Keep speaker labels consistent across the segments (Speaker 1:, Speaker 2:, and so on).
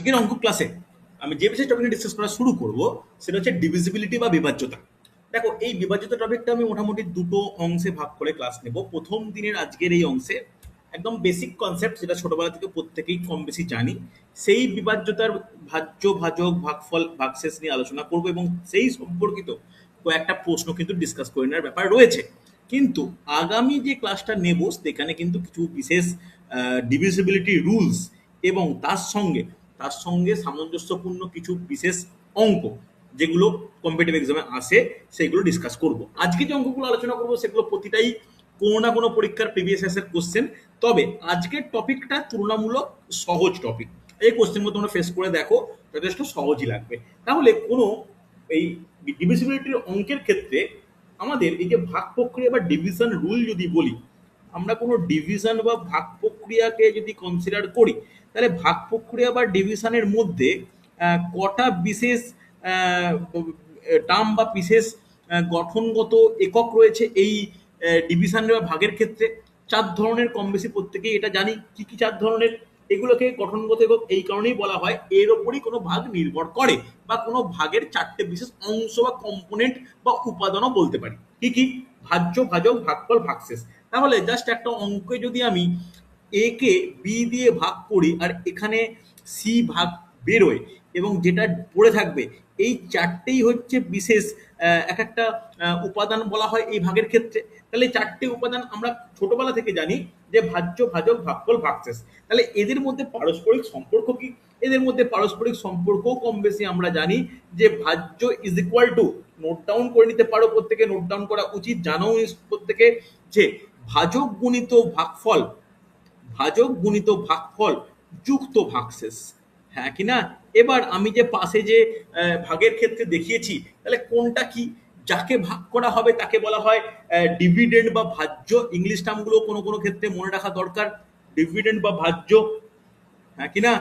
Speaker 1: আজকের অঙ্ক ক্লাসে আমি যে বিষয়ে টপিকটা ডিসকাস করা শুরু করব সেটা হচ্ছে ডিভিজিবিলিটি বা বিভাজ্যতা। দেখো, এই বিভাজ্যতা টপিকটা আমি মোটামুটি দুটো অংশে ভাগ করে ক্লাস নেব। প্রথম দিনের আজকের এই অংশে একদম বেসিক কনসেপ্ট, যেটা ছোটবেলা থেকে প্রত্যেকেই কম বেশি জানি, সেই বিভাজ্যতার ভাজ্য, ভাজক, ভাগফল, ভাগশেষ নিয়ে আলোচনা করব এবং সেই সম্পর্কিত কয়েকটা প্রশ্ন কিন্তু ডিসকাস করে নেওয়ার ব্যাপার রয়েছে। কিন্তু আগামী যে ক্লাসটা নেব সেখানে কিন্তু কিছু বিশেষ ডিভিজিবিলিটি রুলস এবং তার সঙ্গে সামঞ্জস্যপূর্ণ কিছু বিশেষ অঙ্ক, যেগুলো কম্পিটিটিভ এক্সামে আসে, সেগুলো ডিসকাস করব। আজকে যে অঙ্কগুলো আলোচনা করব সেগুলো প্রতিটাই কোনো না কোনো পরীক্ষার প্রিভিয়াস ইয়ার্সের কোশ্চেন। তবে আজকের টপিকটা তুলনামূলক সহজ টপিক। এই কোশ্চেনগুলো তোমরা ফেস করে দেখো, যথেষ্ট সহজই লাগবে। তাহলে কোনো এই ডিভিজিবিলিটির অঙ্কের ক্ষেত্রে আমাদের এই যে ভাগ প্রক্রিয়া বা ডিভিশন রুল যদি বলি, আমরা কোনো ডিভিশন বা ভাগ প্রক্রিয়াকে যদি কনসিডার করি, তাহলে ভাগ প্রক্রিয়া বা ডিভিশনের মধ্যে কটা বিশেষ টার্ম বা বিশেষ গঠনগত একক রয়েছে এই ডিভিশন বা ভাগের ক্ষেত্রে। চার ধরনের, কম বেশি প্রত্যেকেই এটা জানি। কি কি চার ধরনের? এগুলোকে গঠনগত একক এই কারণেই বলা হয়, এর ওপরই কোনো ভাগ নির্ভর করে, বা কোনো ভাগের চারটে বিশেষ অংশ বা কম্পোনেন্ট বা উপাদানও বলতে পারি। কি কি? ভাজ্য, ভাজক, ভাগফল, ভাগশেষ। তাহলে জাস্ট একটা অঙ্কে যদি আমি এ কে বি দিয়ে ভাগ করি আর এখানে সি ভাগ বেরোয় এবং যেটা পড়ে থাকবে, এই চারটেই হচ্ছে বিশেষ এক একটা উপাদান বলা হয় এই ভাগের ক্ষেত্রে। তাহলে চারটে উপাদান আমরা ছোটবেলা থেকে জানি যে ভাজ্য, ভাজক, ভাগফল, ভাগশেষ। তাহলে এদের মধ্যে পারস্পরিক সম্পর্ক কি? এদের মধ্যে পারস্পরিক সম্পর্ক কম বেশি আমরা জানি যে ভাজ্য is equal to, note down করে নিতে পারো, প্রত্যেকে নোট ডাউন করা উচিত, জানো প্রত্যেকে, যে ভাজক গুণিত ভাগফল, ভাজক গুণিত ভাগফল যুক্ত ভাগশেষ। হ্যাঁ কি না? এবার আমি যে পাশে যে ভাগের ক্ষেত্রে দেখিয়েছি, তাহলে কোনটা কি? যাকে ভাগ করা হবে তাকে বলা হয় ডিভিডেন্ড বা ভাজ্য। ইংলিশ টার্মগুলো কোনো কোনো ক্ষেত্রে মনে রাখা দরকার, ডিভিডেন্ড বা ভাজ্য। হ্যাঁ কি না?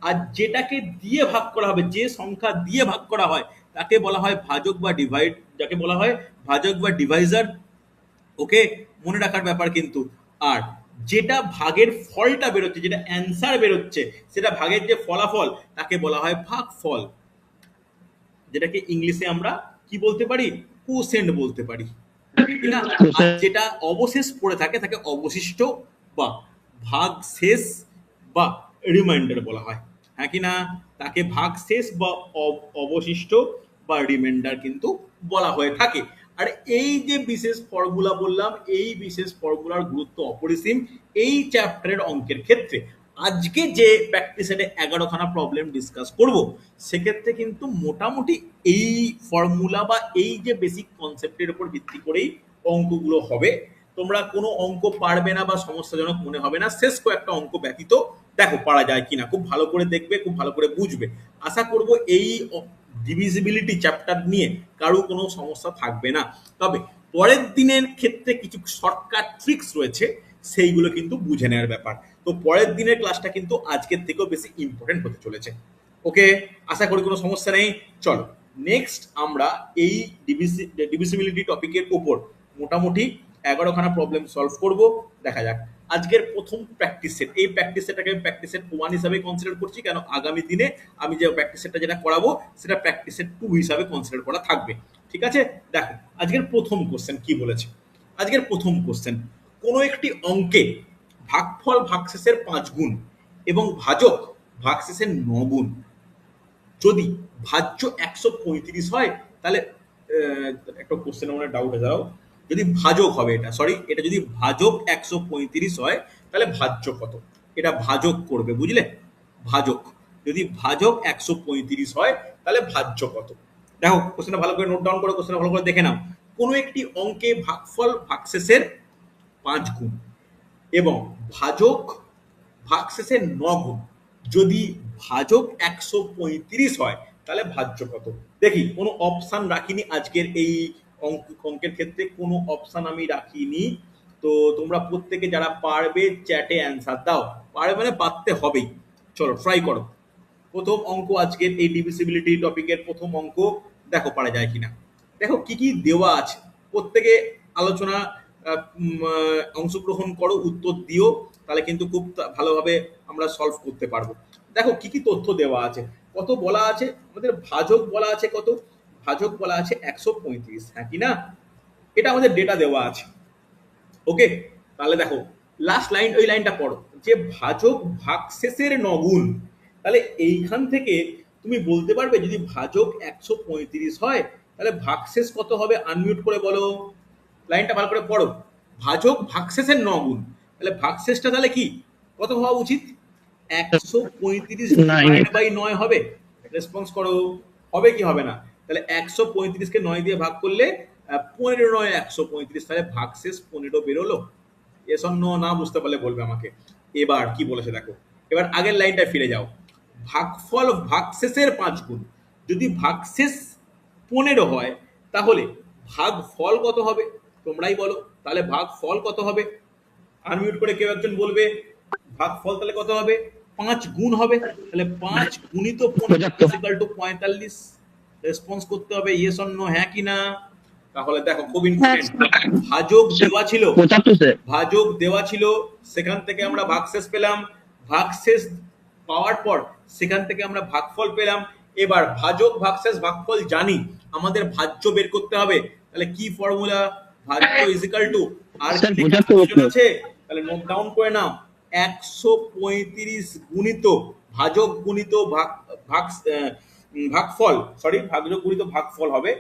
Speaker 1: আর যেটাকে দিয়ে ভাগ করা হবে, যে সংখ্যা দিয়ে ভাগ করা হয়, তাকে বলা হয় ভাজক বা ডিভাইড, যাকে বলা হয় ভাজক বা ডিভাইজার। ওকে, মনে রাখার ব্যাপার কিন্তু। আর যেটা ভাগের ফলটা বেরোচ্ছে, যেটা অ্যান্সার বেরোচ্ছে, সেটা ভাগের যে ফলাফল, তাকে বলা হয় ভাগফল, যেটাকে ইংলিশে আমরা কি বলতে পারি? কোসেন্ট বলতে পারি, ঠিক না? আর যেটা অবশেষ পড়ে থাকে তাকে অবশিষ্ট বা ভাগ শেষ বা রিমাইন্ডার বলা হয়। হ্যাঁ কি না? তাকে ভাগ শেষ বা অবশিষ্ট বা রিমাইন্ডার কিন্তু বলা হয়ে থাকে। আর এই যে বিশেষ ফর্মুলা বললাম, এই বিশেষ ফর্মুলার গুরুত্ব অপরিসীম এই চ্যাপ্টারের অঙ্কের ক্ষেত্রে। আজকে যে প্র্যাকটিস সেটে 11খানা প্রবলেম ডিসকাস করব, সেক্ষেত্রে কিন্তু মোটামুটি এই ফর্মুলা বা এই যে বেসিক কনসেপ্টের উপর ভিত্তি করেই অঙ্কগুলো হবে। তোমরা কোনো অঙ্ক পারবে না বা সমস্যাজনক মনে হবে না, শেষ কয়েকটা অঙ্ক ব্যতীত। দেখো পারা যায় কিনা, খুব ভালো করে দেখবে, খুব ভালো করে বুঝবে। আশা করব এই ডিভিজিবিলিটি চ্যাপ্টার নিয়ে কারো কোনো সমস্যা থাকবে না। তবে পরের দিনের ক্ষেত্রে কিছু শর্টকাট ট্রিক্স রয়েছে, সেইগুলো কিন্তু বুঝে নেওয়ার ব্যাপার। তো পরের দিনের ক্লাসটা কিন্তু আজকের থেকেও বেশি ইম্পর্টেন্ট হতে চলেছে। ওকে, আশা করি কোনো সমস্যা নেই। চলো নেক্সট আমরা এই ডিভিজিবিলিটি টপিকের উপর মোটামুটি 11খানা প্রবলেম সলভ করব। দেখা যাক। আজকের প্রথম প্র্যাকটিস সেট, এই প্র্যাকটিস সেটটাকে আমি প্র্যাকটিস সেট 1 হিসাবে কনসিডার করছি, কেন আগামী দিনে আমি যে প্র্যাকটিস সেটটা যেটা করাবো সেটা প্র্যাকটিস সেট 2 হিসাবে কনসিডার করা থাকবে। ঠিক আছে? দেখো আজকের প্রথম কোশ্চেন কি বলেছে। আজকের প্রথম কোশ্চেন, কোনো একটি অঙ্কে ভাগফল ভাগশেষের 5 গুণ এবং ভাজক ভাগশেষের 9 গুণ। যদি ভাজ্য 135 হয়, তাহলে একটা কোশ্চেন মনে ডাউট হয়ে যাও, যদি ভাজক হবে, এটা যদি ভাজক 135 হয়, তাহলে ভাজ্য কত? এটা ভাজক করবে, বুঝলে? ভাজক, যদি ভাজক 135 হয়, তাহলে ভাজ্য কত? দেখো কোশ্চেনটা ভালো করে নোট ডাউন করো, কোশ্চেনটা ভালো করে দেখে নাও। কোনো একটি অঙ্কে ভাগফল ভাগশেষের 5 গুণ এবং ভাজক ভাগশেষের 9 গুণ। যদি ভাজক 135 হয়, তাহলে ভাজ্য কত? দেখি, কোনো অপশান রাখিনি আজকের এই অঙ্কের ক্ষেত্রে, কোনো অপশান আমি রাখিনি। তো তোমরা প্রত্যেকে যারা পারবে চ্যাটে অ্যান্সার দাও। পারবে মানে পারতে হবেই। চলো ট্রাই করো। প্রথম অঙ্ক আজকের এই ডিভিজিবিলিটি টপিকের প্রথম অঙ্ক, দেখো পারা যায় কিনা। দেখো কি কি দেওয়া আছে, প্রত্যেকে আলোচনা অংশগ্রহণ করো, উত্তর দিও, তাহলে কিন্তু খুব ভালোভাবে আমরা সলভ করতে পারবো। দেখো কি কি তথ্য দেওয়া আছে, কত বলা আছে আমাদের, ভাজক বলা আছে কত, ভাজক বলা আছে 135, হ্যাঁ কি না, এটা আমাদের ডেটা দেওয়া আছে। ওকে, তাহলে দেখো লাস্ট লাইন, ওই লাইনটা পড়ো, যে ভাজক ভাগশেষের নগুণ। তাহলে এইখান থেকে তুমি বলতে পারবে যদি ভাজক 135 হয় তাহলে ভাগশেষ কত হবে, আনমিউট করে বলো, লাইনটা ভালো করে পড়ো, ভাজক ভাগশেষের নগুণ, তাহলে ভাগশেষটা তাহলে কি কত হওয়া উচিত, 135
Speaker 2: 9
Speaker 1: ডিভাইড বাই 9 হবে। রেসপন্স করো, হবে কি হবে না, তাহলে 135-কে 9 দিয়ে ভাগ করলে 15 নয় 135, তাহলে ভাগশেষ 15 বেরোলো। এস অর নো, না বুঝতে পারলে বলবে আমাকে। এবার কি বলেছে দেখো, এবার আগের লাইনটা ফিরে যাও, ভাগফল ভাগশেষের 5 গুণ, যদি ভাগশেষ 15 হয় তাহলে ভাগফল কত হবে, তোমরাই বলো, তাহলে ভাগফল কত হবে, আনমিউট করে কেউ একজন বলবে, ভাগফল তাহলে কত হবে, 5 গুণ হবে, তাহলে 5 গুণিত 15
Speaker 2: 75
Speaker 1: টু 45। রেসপন্স করতে হবে ইয়েস অর নো, হ্যাঁ কি না। তাহলে দেখো খুব
Speaker 3: হ্যাঁ
Speaker 1: ইম্পর্টেন্ট, ভাজক দেওয়া ছিল,
Speaker 2: 75 স্যার।
Speaker 1: ভাজক দেওয়া ছিল, সেখান থেকে আমরা ভাগশেষ পেলাম, ভাগশেষ পাওয়ার পর সেখান থেকে আমরা ভাগফল পেলাম। এবার ভাজক ভাগশেষ ভাগফল জানি, আমাদের ভাজ্য বের করতে হবে, তাহলে কি ফর্মুলা, ভাজ্য ইজিক্যাল টু, আর
Speaker 2: স্যার
Speaker 1: কি লেখার
Speaker 2: 75
Speaker 1: প্রয়োজন
Speaker 2: বলতে
Speaker 1: আছে, তাহলে নোট ডাউন করে নাও, 135 গুণিত ভাজক গুণিত ভাগফল, সরি ভাজক গুণিত ভাগফল হবে,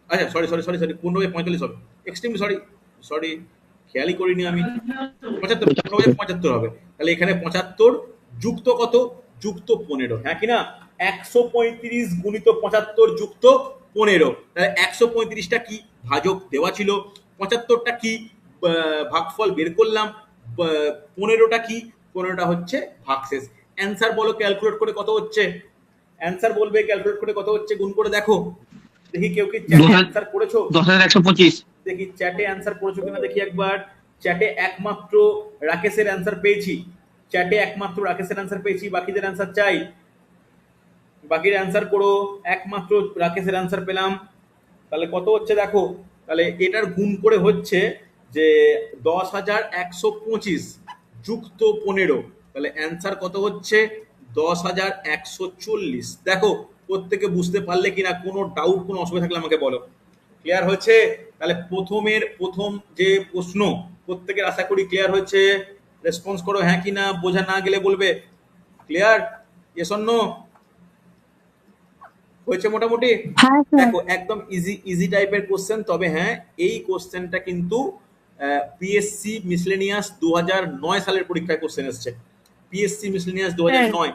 Speaker 1: আচ্ছা সরি সরি সরি সরি 15/45 হবে, এক্সট্রিমলি সরি, সরি খেয়ালই করিনি আমি, 75, 15/75 হবে, তাহলে এখানে 75 যুক্ত কত, যুক্ত 15, হ্যাঁ কিনা, 135 গুণিত 75 যুক্ত 15, তাহলে 135টা কি ভাজক দেওয়া ছিল, 75টা কি ভাগফল বের করলাম, 15টা কি, 15টা হচ্ছে ভাগশেষ। অ্যান্সার বলো ক্যালকুলেট করে কত হচ্ছে, অ্যান্সার বলবে ক্যালকুলেট করে কত হচ্ছে, গুণ করে দেখো, দেখি কেউ কি চ্যাটে অ্যান্সার করেছো,
Speaker 2: 10125।
Speaker 1: দেখি চ্যাটে অ্যান্সার করেছো কিনা দেখি একবার। চ্যাটে একমাত্র রাকেশের অ্যান্সার পেয়েছি, চ্যাটে একমাত্র রাকেশের অ্যান্সার পেয়েছি, বাকিদের অ্যান্সার চাই, বাকির অ্যান্সার করো, একমাত্র রাকেশের অ্যান্সার পেলাম। তাহলে কত হচ্ছে দেখো, তাহলে এটার গুণ করে হচ্ছে যে 10,125 যুক্ত 15, তাহলে অ্যান্সার কত হচ্ছে 10,140। দেখো প্রত্যেকে বুঝতে পারলে কিনা, কোনো ডাউট কোনো অসুবিধা থাকলে আমাকে বলো। ক্লিয়ার হয়েছে, তাহলে প্রথম যে প্রশ্ন প্রত্যেকের আশা করি ক্লিয়ার হয়েছে, রেসপন্স করো হ্যাঁ কি না, বোঝা না গেলে বলবে। ক্লিয়ার, ইয়েস অর নো, হয়েছে মোটামুটি।
Speaker 3: হ্যাঁ স্যার।
Speaker 1: দেখো একদম ইজি ইজি টাইপের কোশ্চেন, তবে হ্যাঁ এই কোশ্চেনটা কিন্তু পিএসসি মিসলেনিয়াস 2009 সালের পরীক্ষায় কোশ্চেন এসেছে, পিএসসি মিসলেনিয়াস 2009।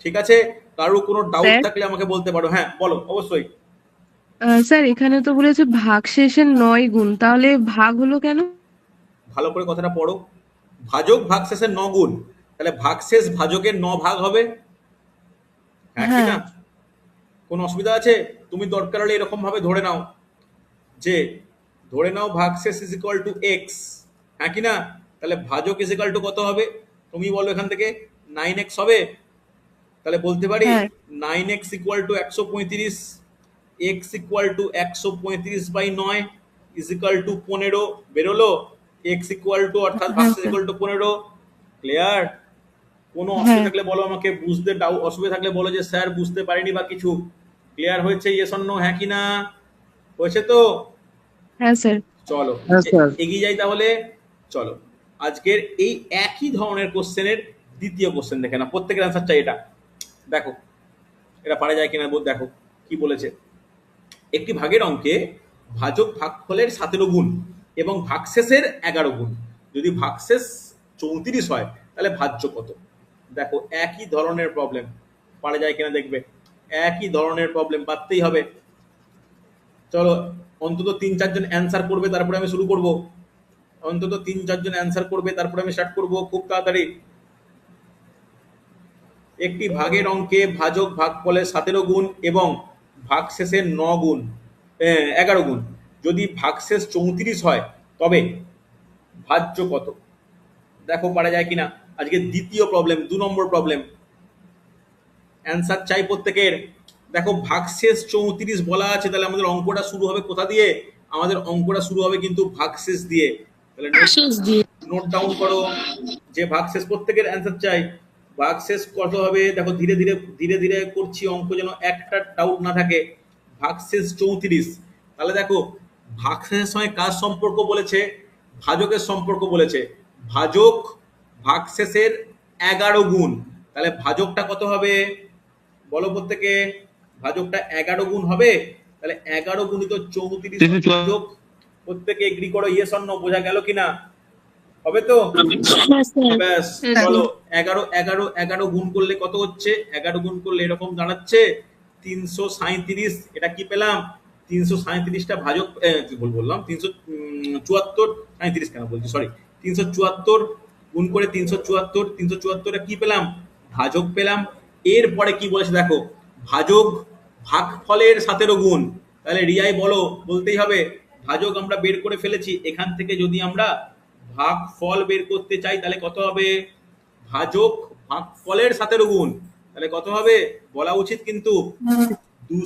Speaker 1: ঠিক আছে, কারো কোনো ডাউট
Speaker 3: স্যার
Speaker 1: থাকলে আমাকে বলতে পারো, হ্যাঁ বলো অবশ্যই।
Speaker 3: স্যার এখানে তো বলেছে ভাগশেষের 9 গুণ, তাহলে ভাগ হলো কেন?
Speaker 1: ভালো করে কথাটা পড়ো, ভাজক ভাগশেষের 9 গুণ, তাহলে ভাগশেষ ভাজকের 9 ভাগ হবে, হ্যাঁ কি
Speaker 3: হ্যাঁ
Speaker 1: না, কোনো অসুবিধা আছে, তুমি দরকার হলে এরকম ভাবে ধরে নাও, যে ধরে নাও ভাগশেষ ইজ ইকুয়াল টু এক্স, হ্যাঁ কি না, তাহলে ভাজক ইজ ইকুয়াল টু কত হবে, তুমি বলো এখান থেকে 9x হবে, তাহলে বলতে পারি
Speaker 3: হ্যাঁ
Speaker 1: 9x equal to 135, x equal to 135/9 is equal two 15 বেরোলো, এক্স ইকুয়াল টু অর্থাৎ
Speaker 3: হ্যাঁ
Speaker 1: ভাগশেষ
Speaker 3: স্যার।
Speaker 1: Equal to 15। ক্লিয়ার, কোনো অসুবিধা
Speaker 3: হ্যাঁ
Speaker 1: থাকলে বলো আমাকে, বুঝতে অসুবিধা থাকলে বলো যে স্যার বুঝতে পারিনি বা কিছু। ক্লিয়ার হয়েছে ইয়েস অর নো, হ্যাঁ কি না, হয়েছে তো।
Speaker 3: হ্যাঁ স্যার।
Speaker 1: চলো
Speaker 2: হ্যাঁ স্যার।
Speaker 1: এগিয়ে যাই তাহলে, চলো আজকের এই একই ধরনের কোশ্চেনের দ্বিতীয় কোশ্চেন দেখে না, প্রত্যেকের অ্যান্সার চাই এটা, দেখো এটা পারা যায় কিনা দেখো কি বলেছে। একটি ভাগের অঙ্কে ভাজক ভাগফলের 17 গুণ এবং ভাগশেষের 11 গুণ, যদি ভাগশেষ 34 হয় তাহলে ভাজ্য কত। দেখো একই ধরনের প্রবলেম, পারা যায় কিনা দেখবে, একই ধরনের প্রবলেম পারতেই হবে। চলো অন্তত 3-4 জন অ্যান্সার করবে তারপরে আমি শুরু করব, অন্তত 3-4 জন অ্যান্সার করবে তারপরে আমি স্টার্ট করব খুব তাড়াতাড়ি। একটি ভাগের অঙ্কে ভাজক ভাগফলের 17 গুণ এবং ভাগশেষের 9 গুণ 11 গুণ, যদি ভাগশেষ 34 হয় তবে ভাজ্য কত। দেখো পারা যায় কিনা, আজকে দ্বিতীয় প্রবলেম, 2 নম্বর প্রবলেম, অ্যান্সার চাই প্রত্যেকের। দেখো ভাগশেষ 34 বলা আছে, তাহলে আমাদের অঙ্কটা শুরু হবে কোথা দিয়ে, আমাদের অঙ্কটা শুরু হবে কিন্তু ভাগশেষ দিয়ে, তাহলে নোট ডাউন করো যে ভাগশেষ, প্রত্যেকের অ্যান্সার চাই, ভাগশেষ কত হবে দেখো, ধীরে ধীরে ধীরে ধীরে করছি অঙ্ক, যেন একটা ডাউট না থাকে। ভাগশেষ 34। তাহলে দেখো, ভাগশেষের সঙ্গে কার সম্পর্ক বলেছে? ভাজকের সম্পর্ক বলেছে। ভাজক ভাগশেষের 11 গুণ। তাহলে ভাজকটা কত হবে বলো প্রত্যেকে? ভাজকটা 11 গুণ হবে। তাহলে 11 গুণিত 34 ভাজক, প্রত্যেকে এগ্রি করো, ইয়েস অর নো, বোঝা গেল কিনা? হবে তো?
Speaker 2: হ্যাঁ স্যার।
Speaker 1: ব্যাস,
Speaker 3: হ্যাঁ
Speaker 1: চলো
Speaker 3: স্যার।
Speaker 1: 11 গুণ করলে কত হচ্ছে? 11 গুণ করলে এরকম দাঁড়াচ্ছে 337। এটা কি পেলাম? 337টা ভাজক, কি বললাম, 374, 37 কেন বলছি, সরি, 374 গুণ করে 374, 374 কি পেলাম? ভাজক পেলাম। এরপরে কি বলেছে দেখো, ভাজক ভাগফলের 17 গুণ। তাহলে রিয়াই বলো, বলতেই হবে, ভাজক আমরা বের করে ফেলেছি, এখান থেকে যদি আমরা ভাগফল বের করতে চাই তাহলে কত হবে? ভাজক ভাগফলের 17 গুণ। তাহলে কত হবে বলা উচিত কিন্তু?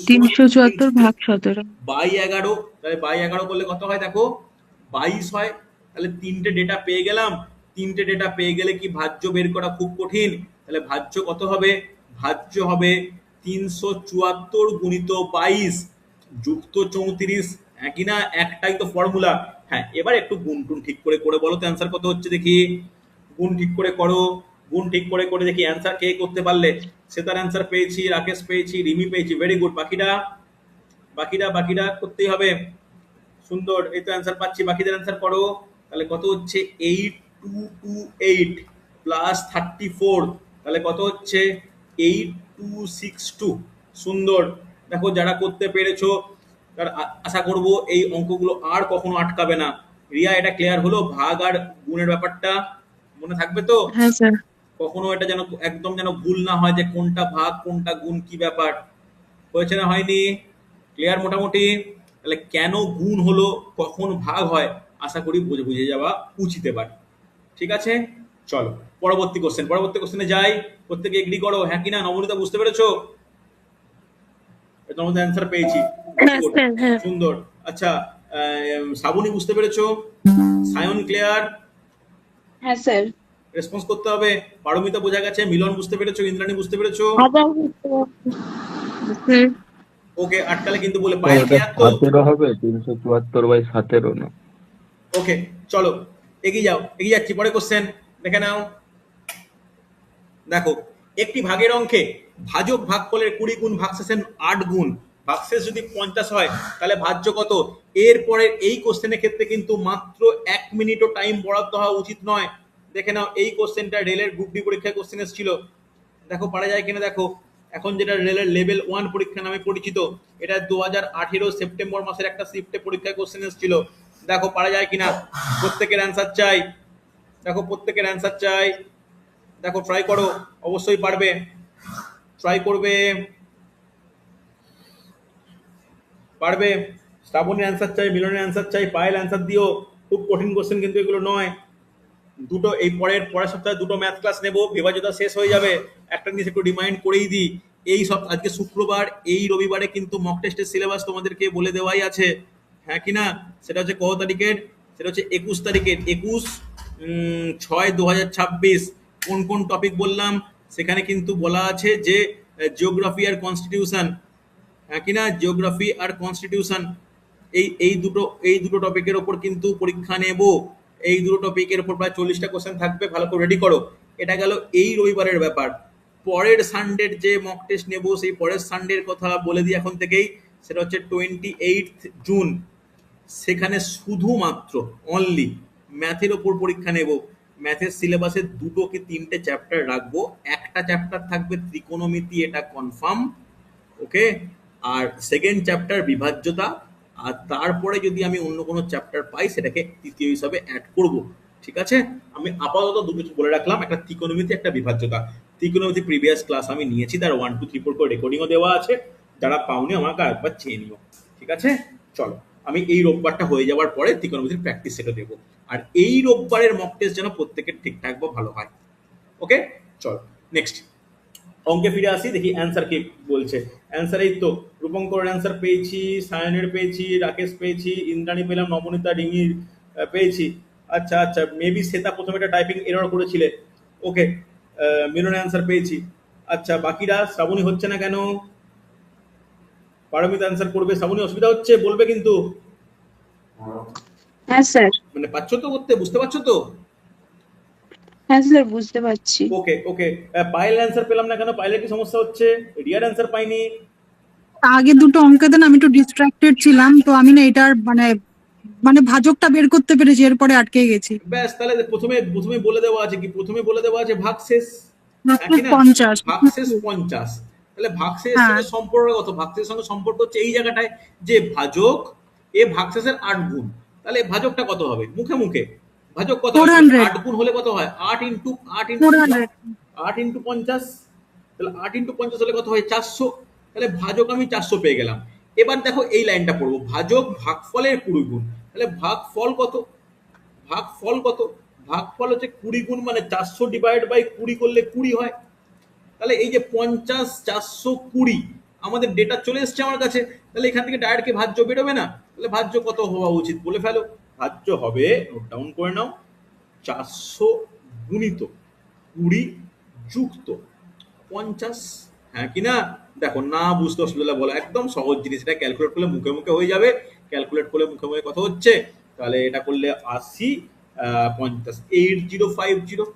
Speaker 3: 374 ভাগ 17।
Speaker 1: 211। তাহলে 211 করলে কত হয় দেখো? 22 হয়। তাহলে তিনটে ডেটা পেয়ে গেলাম। তিনটে ডেটা পেয়ে গেলে কি ভাজ্য বের করা খুব কঠিন? তাহলে ভাজ্য কত হবে? ভাজ্য হবে 374 গুণিত 22 যুক্ত 34। হ্যাঁ কি না? একটাই তো ফর্মুলা। হ্যাঁ, এবার একটু গুণ টুন ঠিক করে করে বলো তো অ্যান্সার কত হচ্ছে দেখি। গুণ ঠিক করে করো, গুণ ঠিক করে করে দেখি অ্যান্সার কে করতে পারলে। সে তার অ্যান্সার পেয়েছি, রাকেশ পেয়েছি, রিমি পেয়েছি, ভেরি গুড। বাকিটা বাকিটা বাকিটা করতেই হবে। সুন্দর, এই তো অ্যান্সার পাচ্ছি, বাকিদের অ্যান্সার করো। তাহলে কত হচ্ছে? 8228 প্লাস 34, তাহলে কত হচ্ছে? 8262। সুন্দর। দেখো, যারা করতে পেরেছো তার আশা করব এই অঙ্কগুলো আর কখনো আটকাবে না। রিয়া, এটা ক্লিয়ার হলো? ভাগ আর গুণের ব্যাপারটা মনে থাকবে তো?
Speaker 3: হ্যাঁ স্যার।
Speaker 1: কখনো এটা যেন একদম যেন ভুল না হয় যে কোনটা ভাগ কোনটা গুণ, কি ব্যাপার। হয়েছে না হয়নি? ক্লিয়ার মোটামুটি? তাহলে কেন গুণ হলো, কখন ভাগ হয়, আশা করি বুঝে বুঝে যাওয়া উচিত এবার। ঠিক আছে, চলো পরবর্তী কোশ্চেন, পরবর্তী কোশ্চেনে যাই। প্রত্যেকে এগ্রি করো, হ্যাঁ কি না? নবনীতা বুঝতে পেরেছো? নবনীতা অ্যান্সার পেয়েছি,
Speaker 2: হ্যাঁ স্যার। হ্যাঁ।
Speaker 1: সুন্দর। আচ্ছা, শ্রাবণী বুঝতে পেরেছো? সায়ন ক্লিয়ার?
Speaker 2: হ্যাঁ স্যার।
Speaker 1: রেসপন্স করতে হবে। পারমিতা বোঝা গেছে, মিলন বুঝতে পেরেছো, ইন্দ্রাণী বুঝতে পেরেছো?
Speaker 2: আবার
Speaker 3: স্যার।
Speaker 1: ওকে, আটকালে কিন্তু বলে
Speaker 4: তো
Speaker 1: পায়েল
Speaker 4: ওটা
Speaker 1: ক্লিয়ার তো?
Speaker 4: 17 হবে, 374/17 না?
Speaker 1: ওকে, চলো এগিয়ে যাও, এগিয়ে যাচ্ছি। পরে কোশ্চেন দেখে নাও। দেখো, একটি ভাগের অঙ্কে ভাজক ভাগফলের 20 গুণ, ভাগশেষের 8 গুণ। ভাগশেষ যদি 50 হয় তাহলে ভাজ্য কত? এরপরে এই কোশ্চেনের ক্ষেত্রে কিন্তু মাত্র 1 মিনিটও টাইম বরাদ্দ হওয়া উচিত নয়। দেখে নাও, এই কোশ্চেনটা রেলের গ্রুপ ডি পরীক্ষায় কোশ্চেন এসেছিল। দেখো পারা যায় কিনা দেখো। এখন যেটা রেলের লেভেল 1 পরীক্ষা নামে পরিচিত, এটা 2018 সেপ্টেম্বর মাসের একটা শিফটে পরীক্ষায় কোশ্চেন এসেছিল। দেখো পারা যায় কিনা, প্রত্যেকের অ্যান্সার চাই। দেখো প্রত্যেকের অ্যান্সার চাই। দেখো ট্রাই করো, অবশ্যই পারবে, ট্রাই করবে, পারবে। শ্রাবণের অ্যান্সার চাই, মিলনের অ্যান্সার চাই, পায়েল অ্যান্সার দিও। খুব কঠিন কোশ্চেন কিন্তু এগুলো নয়। দুটো এই পরের সপ্তাহে দুটো ম্যাথ ক্লাস নেব, বিভাজ্যতা শেষ হয়ে যাবে। একটা জিনিস একটু রিমাইন্ড করেই দিই, এই সপ্তাহ, আজকে শুক্রবার, এই রবিবারে কিন্তু মক টেস্টের সিলেবাস তোমাদেরকে বলে দেওয়াই আছে। হ্যাঁ কি না? সেটা হচ্ছে কত তারিখের? সেটা হচ্ছে 21 তারিখের, 21/6/2026। কোন কোন টপিক বললাম সেখানে কিন্তু বলা আছে যে জিওগ্রাফি আর কনস্টিটিউশন। হ্যাঁ কি না? জিওগ্রাফি আর কনস্টিটিউশন, এই দুটো টপিকের ওপর কিন্তু পরীক্ষা নেব। এই দুটো টপিকের ওপর প্রায় 40টা কোশ্চেন থাকবে, ভালো করে রেডি করো। এটা গেল এই রবিবারের ব্যাপার। পরের সানডের যে মক টেস্ট নেব, সেই পরের সানডের কথা বলে দিই এখন থেকেই। সেটা হচ্ছে 28 জুন। সেখানে শুধুমাত্র অনলি ম্যাথের ওপর পরীক্ষা নেব। ম্যাথের সিলেবাসে 2 কি 3টে চ্যাপ্টার রাখবো। একটা চ্যাপ্টার থাকবে ত্রিকোণমিতি, এটা কনফার্ম, ওকে। আর সেকেন্ড চ্যাপ্টার বিভাজ্যতা। আর তারপরে যদি আমি অন্য কোনো চ্যাপ্টার পাই সেটাকে তৃতীয় হিসাবে অ্যাড করব। ঠিক আছে, আমি আপাতত দুটো বলে রাখলাম, একটা ত্রিকোণমিতি, একটা বিভাজ্যতা। ত্রিকোণমিতি প্রিভিয়াস ক্লাস আমি নিয়েছি, তার 1 2 3 4 করে রেকর্ডিংও দেওয়া আছে। যারা পাওনি আমাকে আরেকবার চেয়ে নিও। ঠিক আছে, চলো আমি এই রোববারটা হয়ে যাওয়ার পরে ত্রিকোণমিতির প্র্যাকটিস সেটা দেবো। আর এই রোববারের মক টেস্ট যেন প্রত্যেকের ঠিকঠাক বা ভালো হয়। ওকে, চলো নেক্সট অঙ্কে ফিরে আসি, দেখি অ্যান্সার কি বলছে। অ্যান্সার এই তো, রূপঙ্কর অ্যান্সার পেয়েছি, সায়নের পেয়েছি, রাকেশ পেয়েছি, ইন্দ্রাণী পেলাম, নবনীতা, রিমির পেয়েছি। আচ্ছা আচ্ছা, মেবি শ্বেতা প্রথমে একটা টাইপিং এরর করেছিলে। ওকে, মিলনের অ্যান্সার পেয়েছি। আচ্ছা, বাকিরা শ্রাবণী হচ্ছে না কেন? পারমিতা অ্যান্সার করবে, শ্রাবণী অসুবিধা হচ্ছে বলবে কিন্তু,
Speaker 2: হ্যাঁ স্যার।
Speaker 1: মানে পাচ্ছ তো করতে, বুঝতে পারছো তো?
Speaker 2: হ্যাঁ স্যার, বুঝতে পারছি।
Speaker 1: ওকে ওকে। পায়েল অ্যান্সার পেলাম না কেন? পায়েলের কি সমস্যা হচ্ছে? রিয়ার অ্যান্সার পাইনি।
Speaker 5: আগে দুটো অঙ্কেতে না আমি একটু ডিস্ট্রাক্টেড ছিলাম, তো আমি না এটার মানে মানে ভাজকটা বের করতে পেরেছি, এরপরে আটকে গেছি।
Speaker 1: ব্যাস, তাহলে প্রথমে প্রথমে বলে দেওয়া আছে কি? প্রথমে বলে দেওয়া আছে ভাগশেষ, হ্যাঁ কি না?
Speaker 5: 50।
Speaker 1: ভাগশেষ 50। তাহলে ভাগশেষের
Speaker 5: হ্যাঁ,
Speaker 1: সঙ্গে সম্পর্ক কত? ভাগশেষের সঙ্গে সম্পর্ক হচ্ছে এই জায়গাটায়, যে ভাজক এ ভাগশেষের 8 গুণ। তাহলে ভাজকটা কত হবে? মুখে মুখে ভাজক কত হয়?
Speaker 5: 400।
Speaker 1: 8 গুণ হলে কত হয়? 8 ইন্টু
Speaker 5: 400।
Speaker 1: 8 ইন্টু 50। তাহলে 8 ইন্টু 50 হলে কত হয়? 400। তাহলে ভাজক আমি 400 পেয়ে গেলাম। এবার দেখো এই লাইনটা পড়বো, ভাজক ভাগফলের 20 গুণ। তাহলে ভাগফল কত? ভাগফল কত? ভাগফল হচ্ছে 20 গুণ, মানে 400 ডিভাইড বাই 20 করলে 20 হয়। তাহলে এই যে 50, 420 আমাদের ডেটা চলে এসছে আমার কাছে। তাহলে এখান থেকে ডাইরেক্ট কি ভাজ্য বেরোবে না? তাহলে ভাজ্য কত হওয়া উচিত বলে ফেলো। ভাজ্য হবে, নোট ডাউন করে নাও, 400 গুণিত 20 যুক্ত 50। হ্যাঁ কি না? দেখো, না বুঝতে অসুবিধা বলো, একদম সহজ জিনিস, এটা ক্যালকুলেট করলে মুখে মুখে হয়ে যাবে। ক্যালকুলেট করলে মুখে মুখে কত হচ্ছে? তাহলে এটা করলে 80, 50, 8050।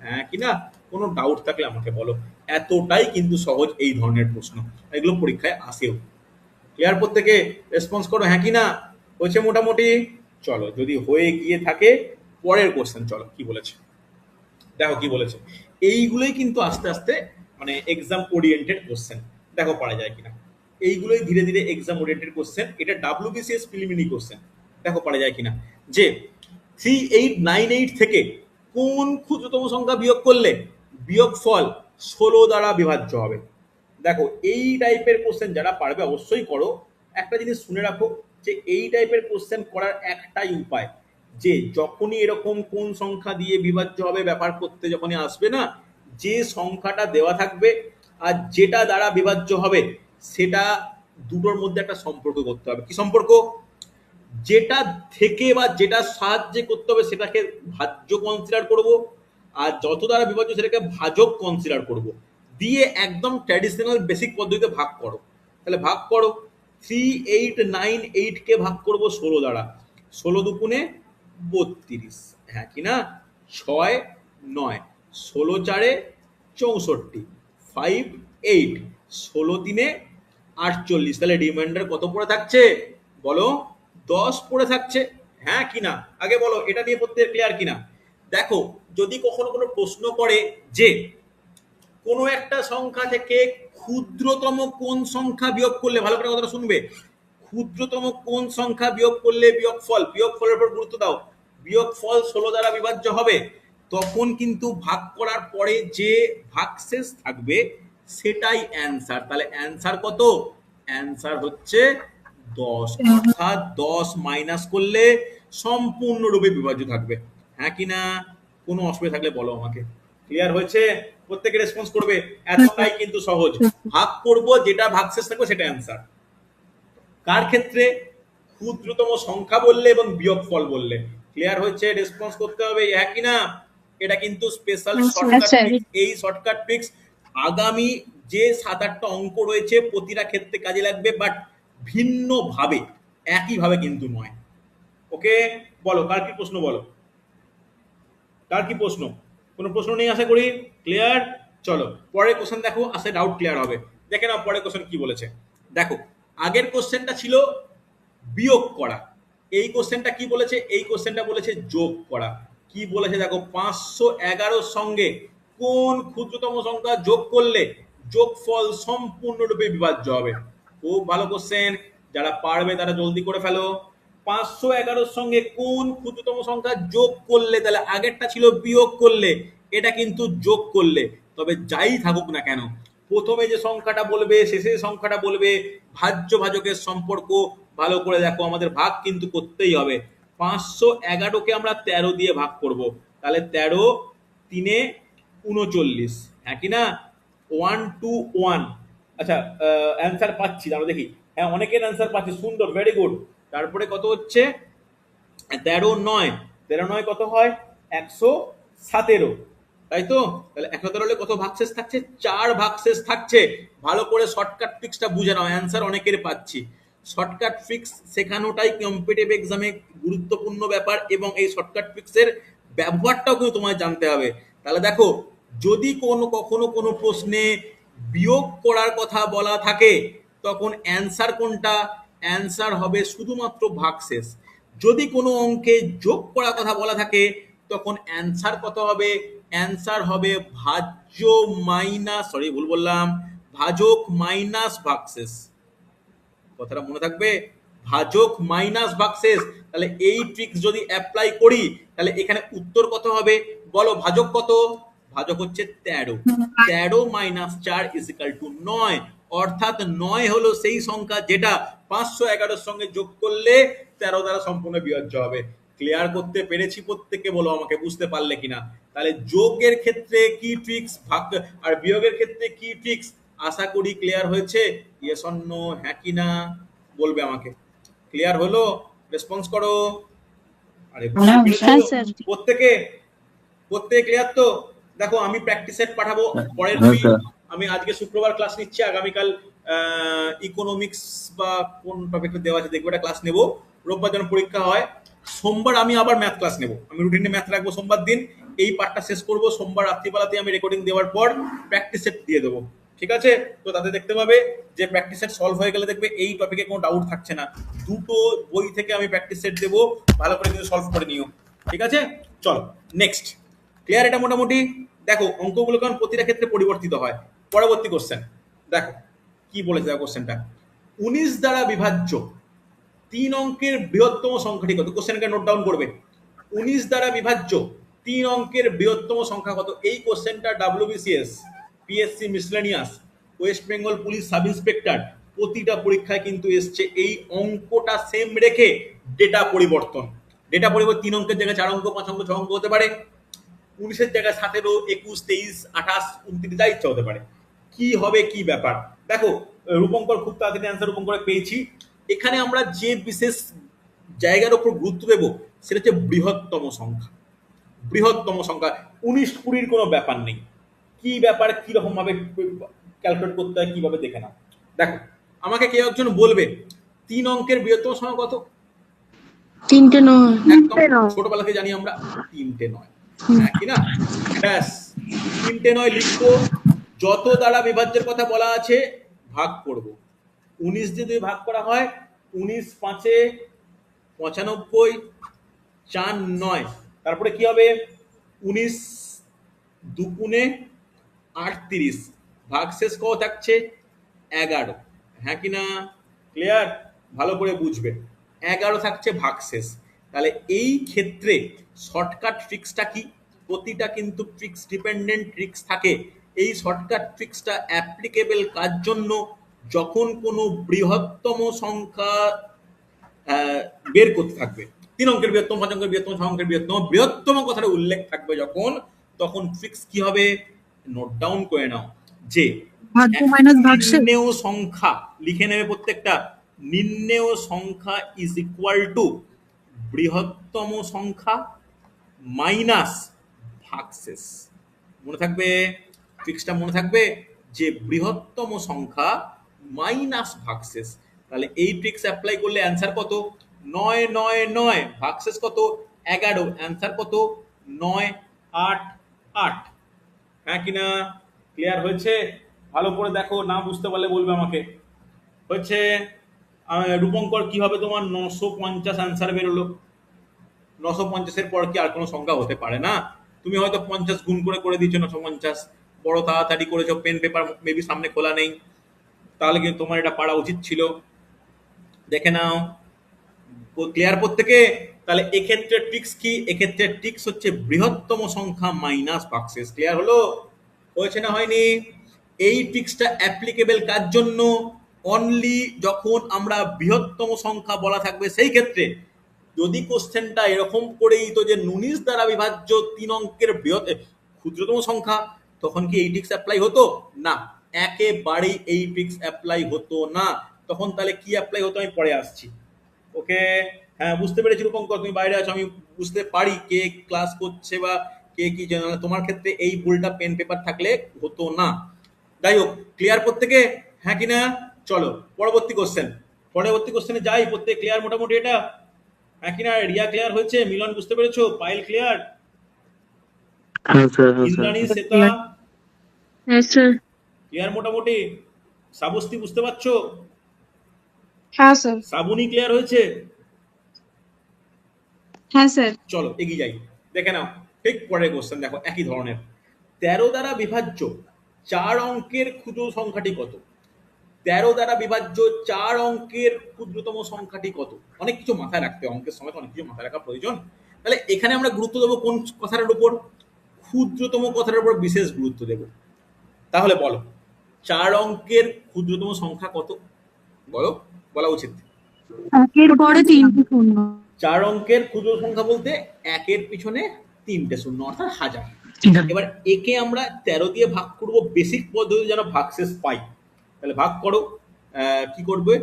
Speaker 1: হ্যাঁ কি না? কোনো ডাউট থাকলে আমাকে বলো। এতটাই কিন্তু সহজ এই ধরনের প্রশ্ন, এগুলো পরীক্ষায় আসেও। ক্লিয়ার? প্রত্যেকে রেসপন্স করো, হ্যাঁ কি না? হয়েছে মোটামুটি? চলো, যদি হয়ে গিয়ে থাকে পরের কোশ্চেন, চলো কি বলেছে দেখো কি বলেছে। এইগুলোই কিন্তু আস্তে আস্তে মানে এক্সাম ওরিয়েন্টেড কোশ্চেন, দেখো পারা যায় কিনা। এইগুলোই ধীরে ধীরে এক্সাম ওরিয়েন্টেড কোশ্চেন, এটা WBCS প্রিলিমিনারি কোশ্চেন, দেখো পারা যায় কিনা। যে 3898 থেকে কোন ক্ষুদ্রতম সংখ্যা বিয়োগ করলে বিয়োগফল 16 দ্বারা বিভাজ্য হবে? দেখো, এই টাইপের কোশ্চেন যারা পারবে অবশ্যই করো। একটা জিনিস শুনে রাখো, যে এই টাইপের কোশ্চেন করার একটাই উপায়, যে যখনই এরকম কোন সংখ্যা দিয়ে বিভাজ্য হবে ব্যাপার করতে যখনই আসবে না, যে সংখ্যাটা দেওয়া থাকবে আর যেটা দ্বারা বিভাজ্য হবে সেটা দুটোর মধ্যে একটা সম্পর্ক করতে হবে। কি সম্পর্ক? যেটা থেকে বা যেটা সাহায্যে করতে হবে সেটাকে ভাজ্য কনসিডার করব, আর যত দ্বারা বিভাজ্য সেটাকে ভাজক কনসিডার করব। দিয়ে একদম ট্র্যাডিশনাল বেসিক পদ্ধতিতে ভাগ করো। তাহলে ভাগ করো, 3898 কে ভাগ করব 16 দ্বারা। 16 দুগুণে 32, হ্যাঁ কি না? 6 9, 16 4 64, 5 8, 16 3 48। তাহলে রিমাইন্ডার কত পড়ে থাকছে বলো? 10 পড়ে থাকছে, হ্যাঁ কিনা? আগে বলো এটা নিয়ে প্রত্যেক ক্লিয়ার কিনা। দেখো, যদি কখনো কোনো প্রশ্ন করে যে কোনো একটা সংখ্যা থেকে ক্ষুদ্রতম কোন সংখ্যা বিয়োগ করলে, ভালো করে কথাটা শুনবে, ক্ষুদ্রতম কোন সংখ্যা বিয়োগ করলে বিয়োগফল, বিয়োগফলের উপর গুরুত্ব দাও, বিয়োগফল 16 দ্বারা বিভাজ্য হবে, তখন কিন্তু ভাগ করার পরে যে ভাগশেষ থাকবে সেটাই অ্যান্সার। তাহলে অ্যান্সার কত? অ্যান্সার হচ্ছে 10, অর্থাৎ 10 মাইনাস করলে সম্পূর্ণরূপে বিভাজ্য থাকবে। হ্যাঁ কি না? কোনো অসুবিধা থাকলে বলো আমাকে। ক্লিয়ার হয়েছে? প্রত্যেকে রেসপন্স করবে, এতটাই কিন্তু সহজ। ভাগ করব, যেটা ভাগশেষ থাকবে সেটা অ্যান্সার। কার ক্ষেত্রে? ক্ষুদ্রতম সংখ্যা বললে এবং বিয়োগফল বললে। ক্লিয়ার হয়েছে? রেসপন্স করতে হবে, হ্যাঁ কি না? এটা কিন্তু স্পেশাল শর্টকাট
Speaker 2: স্যার।
Speaker 1: ট্রিক্স। এই শর্টকাট ট্রিক্স আগামী যে 7-8টা অঙ্ক রয়েছে প্রতিটা ক্ষেত্রে কাজে লাগবে, বাট ভিন্ন ভাবে, একইভাবে কিন্তু নয়। ওকে, বলো কার কি প্রশ্ন, বলো কার কি প্রশ্ন? কোনো প্রশ্ন নেই আশা করি। ক্লিয়ার? চলো পরের কোশ্চেন দেখো, আশা ডাউট ক্লিয়ার হবে। দেখে নাও পরের কোশ্চেন কি বলেছে। দেখো, আগের কোশ্চেনটা ছিল বিয়োগ করা, এই কোশ্চেনটা কি বলেছে? এই কোশ্চেনটা বলেছে যোগ করা। কি বলেছে দেখো, 511 সঙ্গে কোন ক্ষুদ্রতম সংখ্যা যোগ করলে যোগফল সম্পূর্ণরূপে বিভাজ্য হবে? খুব ভালো কোশ্চেন, যারা পারবে তারা জলদি করে ফেলো। 511 সঙ্গে কোন ক্ষুদ্রতম সংখ্যা যোগ করলে, তাহলে আগেরটা ছিল বিয়োগ করলে, এটা কিন্তু যোগ করলে। তবে যাই থাকুক না কেন, প্রথমে যে সংখ্যাটা বলবে শেষে সংখ্যাটা বলবে, ভাজ্য ভাজকের সম্পর্ক ভালো করে দেখো, আমাদের ভাগ কিন্তু করতেই হবে। 511কে আমরা 13 দিয়ে ভাগ করব, তাহলে 13 3 39, হ্যাঁ কি না? 1 2 1। আচ্ছা, অ্যান্সার পাচ্ছি, আমরা দেখি। হ্যাঁ, অনেকের অ্যান্সার পাচ্ছি, সুন্দর, ভেরি গুড। তারপরে কত হচ্ছে? 13 9, 13 9 কত হয়? 117। তাই তো? তাহলে 117 হলে কত ভাগশেষ থাকছে? 4 ভাগশেষ থাকছে। ভালো করে শর্টকাট ট্রিক্সটা বুঝে নাও, অ্যান্সার অনেকের পাচ্ছি। শর্টকাট ট্রিক্স শেখানোটাই কম্পিটিটিভ এক্সামে গুরুত্বপূর্ণ ব্যাপার, এবং এই শর্টকাট ট্রিক্সের ব্যবহারটাও কিন্তু তোমায় জানতে হবে। তাহলে দেখো, যদি কখনো কোনো প্রশ্নে বিয়োগ করার কথা বলা থাকে, তখন অ্যান্সার কোনটা? অ্যান্সার হবে শুধুমাত্র ভাগশেষ। যদি কোনো অঙ্কে যোগ করার কথা বলা থাকে, তখন অ্যান্সার কত হবে? অ্যান্সার হবে ভাজ্য মাইনাস, সরি ভুল বললাম, ভাজক মাইনাস ভাগশেষ। কথাটা মনে থাকবে, ভাজক মাইনাস ভাগশেষ। তাহলে এই ট্রিক্স যদি অ্যাপ্লাই করি, তাহলে এখানে উত্তর কত হবে বলো? ভাজক কত? ভাজক হচ্ছে 13। 13 মাইনাস 4 ইজিক্যাল টু 9। অর্থাৎ 9 হলো সেই সংখ্যা যেটা 511 সঙ্গে যোগ করলে 13 দ্বারা সম্পূর্ণ বিভাজ্য হবে। ক্লিয়ার করতে পেরেছি প্রত্যেককে? বলো আমাকে, বুঝতে পারলে কিনা? তাহলে যোগের ক্ষেত্রে কি ট্রিক্স, ভাগ আর বিয়োগের ক্ষেত্রে কি ট্রিক্স, আশা করি ক্লিয়ার হয়েছে। ইয়েস অর নো, হ্যাঁ কি না বলবে আমাকে। ক্লিয়ার হলো? রেসপন্স করো। আরে বুঝতে পেরেছো
Speaker 2: হ্যাঁ
Speaker 1: তো?
Speaker 2: স্যার।
Speaker 1: প্রত্যেকে ক্লিয়ার তো? দেখো, আমি প্র্যাকটিস সেট পাঠাবো পরের
Speaker 4: হ্যাঁ
Speaker 1: উইক।
Speaker 4: স্যার।
Speaker 1: আমি আজকে শুক্রবার ক্লাস নিচ্ছি, আগামীকাল ইকোনমিক্স বা কোন টপিকটা দেওয়া আছে দেখবো, একটা ক্লাস নেব। রোববার যেন পরীক্ষা হয়, সোমবার আমি আবার ম্যাথ ক্লাস নেব। আমি রুটিনে ম্যাথ রাখবো সোমবার দিন, এই পার্টটা শেষ করব। সোমবার রাত্রিবেলাতে আমি রেকর্ডিং দেওয়ার পর প্র্যাকটিস সেট দিয়ে দেবো, ঠিক আছে? তো তাতে দেখতে পাবে যে প্র্যাকটিস সেট সলভ হয়ে গেলে দেখবে এই টপিকে কোনো ডাউট থাকছে না। দুটো বই থেকে আমি প্র্যাকটিস সেট দেবো, ভালো করে কিন্তু সলভ করে নিও, ঠিক আছে? চলো নেক্সট। ক্লিয়ার এটা মোটামুটি? দেখো, অঙ্কগুলো কারণ প্রতিটা ক্ষেত্রে পরিবর্তিত হয়। পরবর্তী কোশ্চেন দেখো কি বলেছে, দেখো কোশ্চেনটা। 19 দ্বারা বিভাজ্য 3 অঙ্কের বৃহত্তম সংখ্যাটি কত? কোশ্চেনকে নোট ডাউন করবে। 19 দ্বারা বিভাজ্য 3 অঙ্কের বৃহত্তম সংখ্যা কত? এই কোশ্চেনটা WBCS, PSC miscellaneous, West Bengal police sub inspector প্রতিটা পরীক্ষায় কিন্তু এসছে। এই অঙ্কটা সেম রেখে ডেটা পরিবর্তন, 3 অঙ্কের জায়গায় 4 অঙ্ক, 5 অঙ্ক, 6 অঙ্ক হতে পারে। 19-এর জায়গায় 17, 21, 23, 28, 29 যা ইচ্ছা হতে পারে। কি হবে, কি ব্যাপার? দেখো, রূপঙ্কর খুব তাড়াতাড়ি অ্যান্সার রূপঙ্করে পেয়েছি। এখানে আমরা যে বিশেষ জায়গার উপর গুরুত্ব দেব সেটা হচ্ছে বৃহত্তম সংখ্যা। বৃহত্তম সংখ্যা 19-20 কোনো ব্যাপার নেই। কি ব্যাপার, কি রকম ভাবে ক্যালকুলেট করতে হয়, কিভাবে দেখে নাও। দেখো, আমাকে কেউ একজন বলবে 3 অঙ্কের বৃহত্তম সংখ্যা কত?
Speaker 3: 3টে নয়।
Speaker 1: একদম ছোটবেলা থেকে জানি আমরা 3টে নয়, হ্যাঁ কি না? ব্যাস, 3টে নয় লিখবো। যত দ্বারা বিভাজ্যের কথা বলা আছে ভাগ করব। 19 দিয়ে যদি ভাগ করা হয়, 19 5-এ 95, 4 9, তারপরে কি হবে? 19 2 38, ভাগশেষ কত থাকছে? 11, হ্যাঁ কি না? ক্লিয়ার? ভালো করে বুঝবে, 11 থাকছে ভাগশেষ। তাহলে এই ক্ষেত্রে শর্টকাট ট্রিক্সটা কি? প্রতিটা কিন্তু ট্রিক্স ডিপেন্ডেন্ট ট্রিক্স থাকে। এই শর্টকাট ট্রিক্সটা অ্যাপ্লিকেবল কার জন্য? যখন কোনো বৃহত্তম সংখ্যা বের করতে থাকবে, 3 অঙ্কের বৃহত্তম, 5 অঙ্কের বৃহত্তম, 6 অঙ্কের বৃহত্তম কথাটা উল্লেখ থাকবে যখন, তখন ট্রিক্স কি হবে? নোট ডাউন করে নাও যে
Speaker 5: ভাজ্য মাইনাস ভাগশেষ।
Speaker 1: নির্ণেয় সংখ্যা লিখে নেবে প্রত্যেকটা। নির্ণেয় সংখ্যা ইজ ইকুয়াল টু বৃহত্তম সংখ্যা মাইনাস ভাগশেষ। মনে থাকবে ট্রিক্সটা, মনে থাকবে যে বৃহত্তম সংখ্যা মাইনাস ভাগশেষ। তাহলে এই ট্রিক্স অ্যাপ্লাই করলে অ্যান্সার কত? 9 9 9, ভাগশেষ কত? 11, অ্যান্সার কত? 9 8 8, হ্যাঁ কিনা? ক্লিয়ার হয়েছে? ভালো করে দেখো, না বুঝতে পারলে বলবে আমাকে। হচ্ছে রূপঙ্কর কি হবে তোমার? 950 অ্যান্সার বেরোলো। 950-এর পর কি আর কোনো সংখ্যা হতে পারে না? তুমি হয়তো 50 গুণ করে দিয়েছো 950, বড় তাড়াতাড়ি করেছো, পেন পেপার মেবি সামনে খোলা নেই, তাহলে কিন্তু তোমার এটা পারা উচিত ছিল। দেখে নাও, ক্লিয়ার প্রত্যেকে? তাহলে এক্ষেত্রে ট্রিক্স কি? এক্ষেত্রে ট্রিক্স হচ্ছে বৃহত্তম সংখ্যা মাইনাস ভাগশেষ। ক্লিয়ার হলো? হয়েছে না হয়নি? এই ট্রিক্সটা অ্যাপ্লিকেবল কার জন্য? অনলি যখন আমরা বৃহত্তম সংখ্যা বলা থাকবে সেই ক্ষেত্রে। যদি কোশ্চেনটা এরকম করেই তো যে 19 দ্বারা বিভাজ্য 3 অঙ্কের ক্ষুদ্রতম সংখ্যা, তখন কি এই ট্রিক্স অ্যাপ্লাই হতো না? একেবারেই এই ট্রিক্স অ্যাপ্লাই হতো না। তখন তাহলে কি অ্যাপ্লাই হতো আমি পরে আসছি। ওকে, হ্যাঁ বুঝতে পেরেছি রূপঙ্কর, তুমি বাইরে আছো, আমি বুঝতে পারি কে ক্লাস করছে বা কে কি জানো না? তোমার ক্ষেত্রে এই ভুলটা পেন পেপার থাকলে হতো না। যাই হোক, ক্লিয়ার প্রত্যেকে? হ্যাঁ কি না? চলো পরবর্তী কোশ্চেনে যাই। প্রত্যেক ক্লিয়ার মোটামুটি এটা? হ্যাঁ কি না? রিয়া ক্লিয়ার হয়েছে? মিলন বুঝতে পেরেছো? পায়েল ক্লিয়ার?
Speaker 4: হ্যাঁ স্যার, হ্যাঁ স্যার।
Speaker 1: ইন্দ্রাণী, শ্বেতা
Speaker 3: হ্যাঁ স্যার।
Speaker 1: ক্লিয়ার মোটামুটি? শ্রাবস্তি বুঝতে পারছো?
Speaker 2: হ্যাঁ স্যার।
Speaker 1: শ্রাবণী ক্লিয়ার হয়েছে?
Speaker 2: হ্যাঁ স্যার।
Speaker 1: চলো এগিয়ে যাই, দেখে নাও। ঠিক পরের কোশ্চেন দেখো, একই ধরনের। 13 দ্বারা বিভাজ্য 4 অঙ্কের ক্ষুদ্র সংখ্যাটি কত? 13 দ্বারা বিভাজ্য 4 অঙ্কের ক্ষুদ্রতম সংখ্যাটি কত? অনেক কিছু মাথায় রাখতে হয়, অঙ্কের সময় তো অনেক কিছু মাথায় রাখা প্রয়োজন। তাহলে এখানে আমরা গুরুত্ব দেবো কোন কথাটার উপর? ক্ষুদ্রতম কথাটার উপর বিশেষ গুরুত্ব দেব। তাহলে বলো, 4 অঙ্কের ক্ষুদ্রতম সংখ্যা কত? বলো, বলা উচিত।
Speaker 5: একের পরে 3টে শূন্য।
Speaker 1: 4 অঙ্কের ক্ষুদ্র সংখ্যা বলতে একের পিছনে 3টে শূন্য, অর্থাৎ 1000। এবার একে আমরা 13 দিয়ে ভাগ করব, বেসিক পদ্ধতি যেন ভাগশেষ পাই। তাহলে ভাগ করো। কি করবে?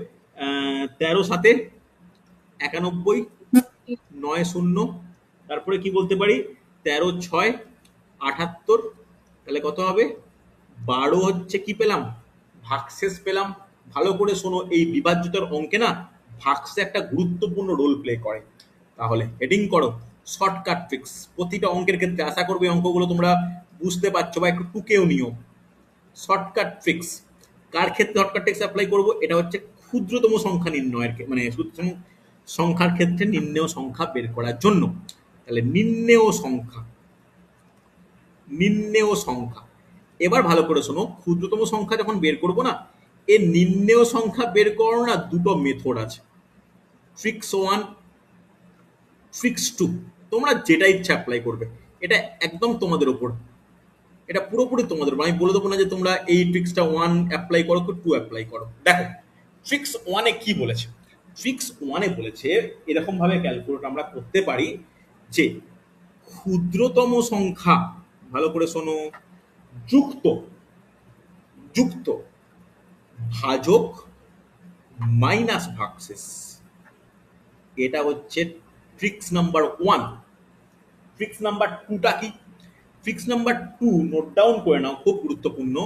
Speaker 1: 13 সাথে 91, 9 শূন্য, তারপরে কি বলতে পারি? 13 6 78। তাহলে কত হবে? 12 হচ্ছে কি পেলাম? ভাগশেষ পেলাম। ভালো করে শোনো, এই বিভাজ্যতার অঙ্কে না ভাগশেষ একটা গুরুত্বপূর্ণ রোল প্লে করে। তাহলে হেডিং করো শর্টকাট ট্রিক্স। প্রতিটা অঙ্কের ক্ষেত্রে আশা করবে অঙ্কগুলো তোমরা বুঝতে পারছো বা একটু টুকেও নিও। শর্টকাট ট্রিক্স কার ক্ষেত্রে শর্টকাট ট্রিক্স অ্যাপ্লাই করব? এটা হচ্ছে ক্ষুদ্রতম সংখ্যা নির্ণয়ের মানে ক্ষুদ্রতম সংখ্যার ক্ষেত্রে নির্ণেয় সংখ্যা বের করার জন্য। তাহলে নির্ণেয় সংখ্যা। এবার ভালো করে শোনো, ক্ষুদ্রতম সংখ্যা যখন বের করব না, এর নির্ণেয় সংখ্যা বের করার না দুটো মেথড আছে। Tricks 1, tricks 2। তোমরা যেটা ইচ্ছা অ্যাপ্লাই করবে, এটা একদম তোমাদের উপর, এটা পুরোপুরি তোমাদের উপর। আমি বলে দেবো না যে তোমরা এই ট্রিক্সটা 1 অ্যাপ্লাই করো কি 2 অ্যাপ্লাই করো। দেখো ট্রিক্স 1-এ কি বলেছে? ট্রিক্স 1-এ বলেছে এরকম ভাবে ক্যালকুলেট আমরা করতে পারি যে ক্ষুদ্রতম সংখ্যা, ভালো করে শোনো, যুক্ত ভাজক মাইনাস ভাগশেষ। এটা হচ্ছে ট্রিক্স নাম্বার 1। ট্রিক্স নাম্বার 2টা কি? ট্রিক্স নাম্বার 2 নোট ডাউন করে নাও, খুব গুরুত্বপূর্ণ।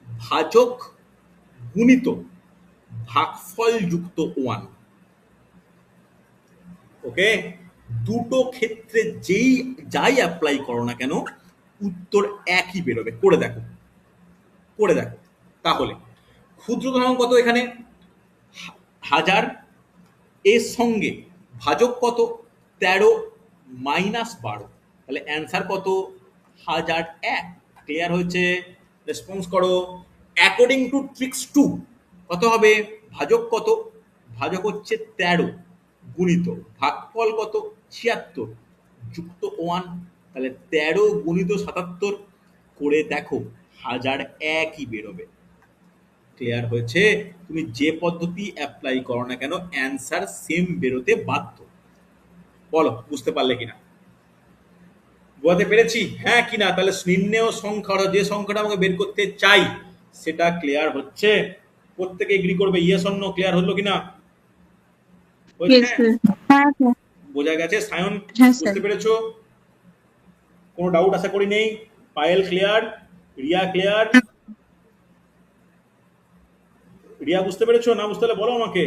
Speaker 1: ভাজক গুণিত ভাগফল যুক্ত 1। ওকে, দুটো ক্ষেত্রে যাই অ্যাপ্লাই করো না কেন, উত্তর একই বেরোবে। করে দেখো। তাহলে ক্ষুদ্রতম কত এখানে? 1000। এর সঙ্গে ভাজক কত? 13 মাইনাস 12। তাহলে অ্যান্সার কত? 1001। ক্লিয়ার হয়েছে? রেসপন্স করো। অ্যাকর্ডিং টু ট্রিক্স 2 কত হবে? ভাজক কত? ভাজক হচ্ছে 13 গুণিত ভাগফল কত? 76 যুক্ত 1। তাহলে 13 গুণিত 77 করে দেখো, 1001ই বেরোবে। ক্লিয়ার হয়েছে? তুমি যে পদ্ধতি অ্যাপ্লাই করো না কেন, অ্যান্সার সেম বেরোতে বাধ্য। বলো বুঝতে পারলে কিনা? বোঝাতে পেরেছি? হ্যাঁ কিনা? তাহলে নির্ণেয় সংখ্যা, যে সংখ্যাটা আমাকে বের করতে চাই, সেটা ক্লিয়ার হচ্ছে? প্রত্যেকে এগ্রি করবে, ইয়েস অর নো? ক্লিয়ার হলো কিনা?
Speaker 3: Yes, sir.
Speaker 5: হ্যাঁ স্যার।
Speaker 1: বোঝা গেছে? সায়ন
Speaker 2: হ্যাঁ স্যার।
Speaker 1: বুঝতে পেরেছো? কোনো ডাউট আশা করি নেই। পায়েল ক্লিয়ার? রিয়া ক্লিয়ার? রিয়া বুঝতে পেরেছো? না বুঝতে হলে বলো আমাকে।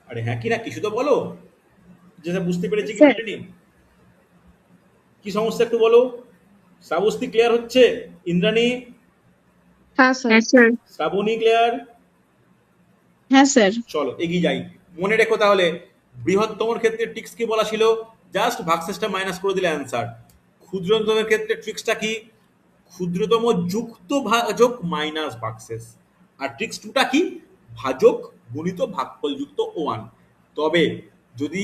Speaker 1: আরে হ্যাঁ কি না, কিছু তো বলো, যেটা বুঝতে পেরেছি কি
Speaker 2: স্যার।
Speaker 1: পারিনি। কি সমস্যা একটু বলো। শ্রাবস্তি ক্লিয়ার হচ্ছে? ইন্দ্রাণী?
Speaker 2: হ্যাঁ sir.
Speaker 3: Yes, sir.
Speaker 1: Shrabani clear?
Speaker 2: হ্যাঁ স্যার।
Speaker 1: চলো এগিয়ে যাই। মনে রেখো তাহলে, বৃহত্তমের ক্ষেত্রে ট্রিক্স কি বলা ছিল? জাস্ট ভাগশেষটা মাইনাস করে দিলে অ্যান্সার। ক্ষুদ্রতমের ক্ষেত্রে ট্রিক্সটা কি? ক্ষুদ্রতম যুক্ত ভাজক মাইনাস ভাগশেষ। আর ট্রিক্স 2টা কি? ভাজক গুণিত ভাগফল যুক্ত 1। তবে যদি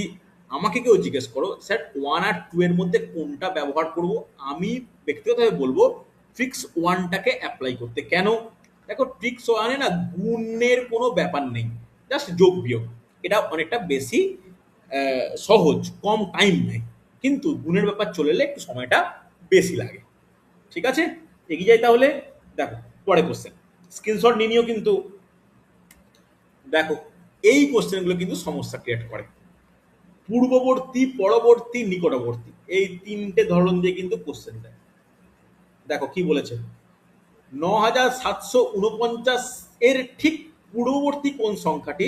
Speaker 1: আমাকে কেউ জিজ্ঞেস করো স্যার 1 আর 2 এর মধ্যে কোনটা ব্যবহার করব, আমি ব্যক্তিগতভাবে বলবো ট্রিক্স 1টাকে অ্যাপ্লাই করতে। কেন? দেখো ট্রিক্স 1-এ না গুণের কোনো ব্যাপার নেই, জাস্ট যোগ বিয়োগ। এটা অনেকটা বেশি সহজ, কম টাইম নেয়। কিন্তু গুণের ব্যাপার চলে এলে একটু সময়টা বেশি লাগে। ঠিক আছে, এগিয়ে যাই তাহলে। দেখো পরে কোশ্চেন, স্ক্রিনশট নিয়ে নিও কিন্তু। দেখো এই কোশ্চেনগুলো কিন্তু সমস্যা ক্রিয়েট করে। পূর্ববর্তী, পরবর্তী, নিকটবর্তী, এই তিনটে ধরন দিয়ে কিন্তু কোশ্চেন দেয়। দেখো কি বলেছে, ৯৭৪৯ এর ঠিক পূর্ববর্তী কোন সংখ্যাটি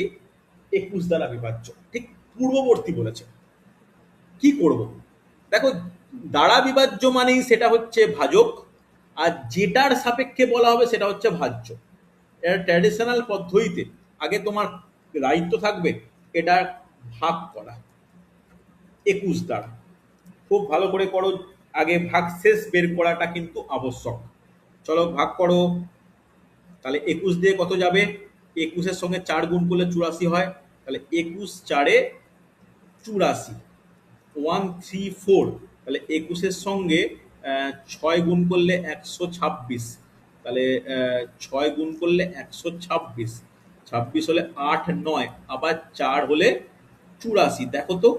Speaker 1: ২১ দ্বারা বিভাজ্য, ঠিক পূর্ববর্তী বলেছে। কি করব? দেখো, দ্বারা বিভাজ্য মানেই সেটা হচ্ছে ভাজক, আর যেটার সাপেক্ষে বলা হবে সেটা হচ্ছে ভাজ্য। এটা ট্র্যাডিশনাল পদ্ধতিতে আগে তোমার দায়িত্ব থাকবে এটা ভাগ করা ২১ দ্বারা। খুব ভালো করে করো, আগে ভাগশেষ বের করাটা কিন্তু আবশ্যক। চলো ভাগ করো, তাহলে ২১ দিয়ে কত যাবে? ২১-এর সঙ্গে ৪ গুণ করলে ৮৪ হয়, তাহলে ২১ ৪-এ ৮৪, 134। তাহলে ২১-এর সঙ্গে ৬ গুণ করলে ১২৬, তাহলে ৬ গুণ করলে ১২৬, ২৬ হলে ৮ ৯, আবার ৪ হলে ৮৪। দেখো তো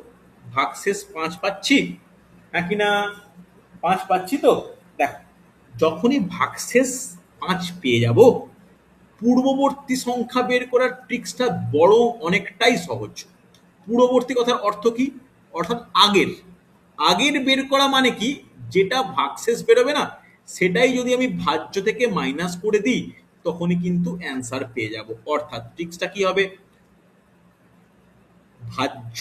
Speaker 1: ভাগশেষ ৫ পাচ্ছি, হ্যাঁ কি না? ৫ পাচ্ছি তো। দেখো, যখনই ভাগশেষ ৫ পেয়ে যাব, পূর্ববর্তী সংখ্যা বের করার ট্রিক্সটা বড় অনেকটাই সহজ। পূর্ববর্তী কথার অর্থ কি? অর্থাৎ আগের। আগের বের করা মানে কি? যেটা ভাগশেষ বেরোবে না, সেটাই যদি আমি ভাজ্য থেকে মাইনাস করে দিই, তখনই কিন্তু অ্যান্সার পেয়ে যাব। অর্থাৎ ট্রিক্সটা কি হবে? ভাজ্য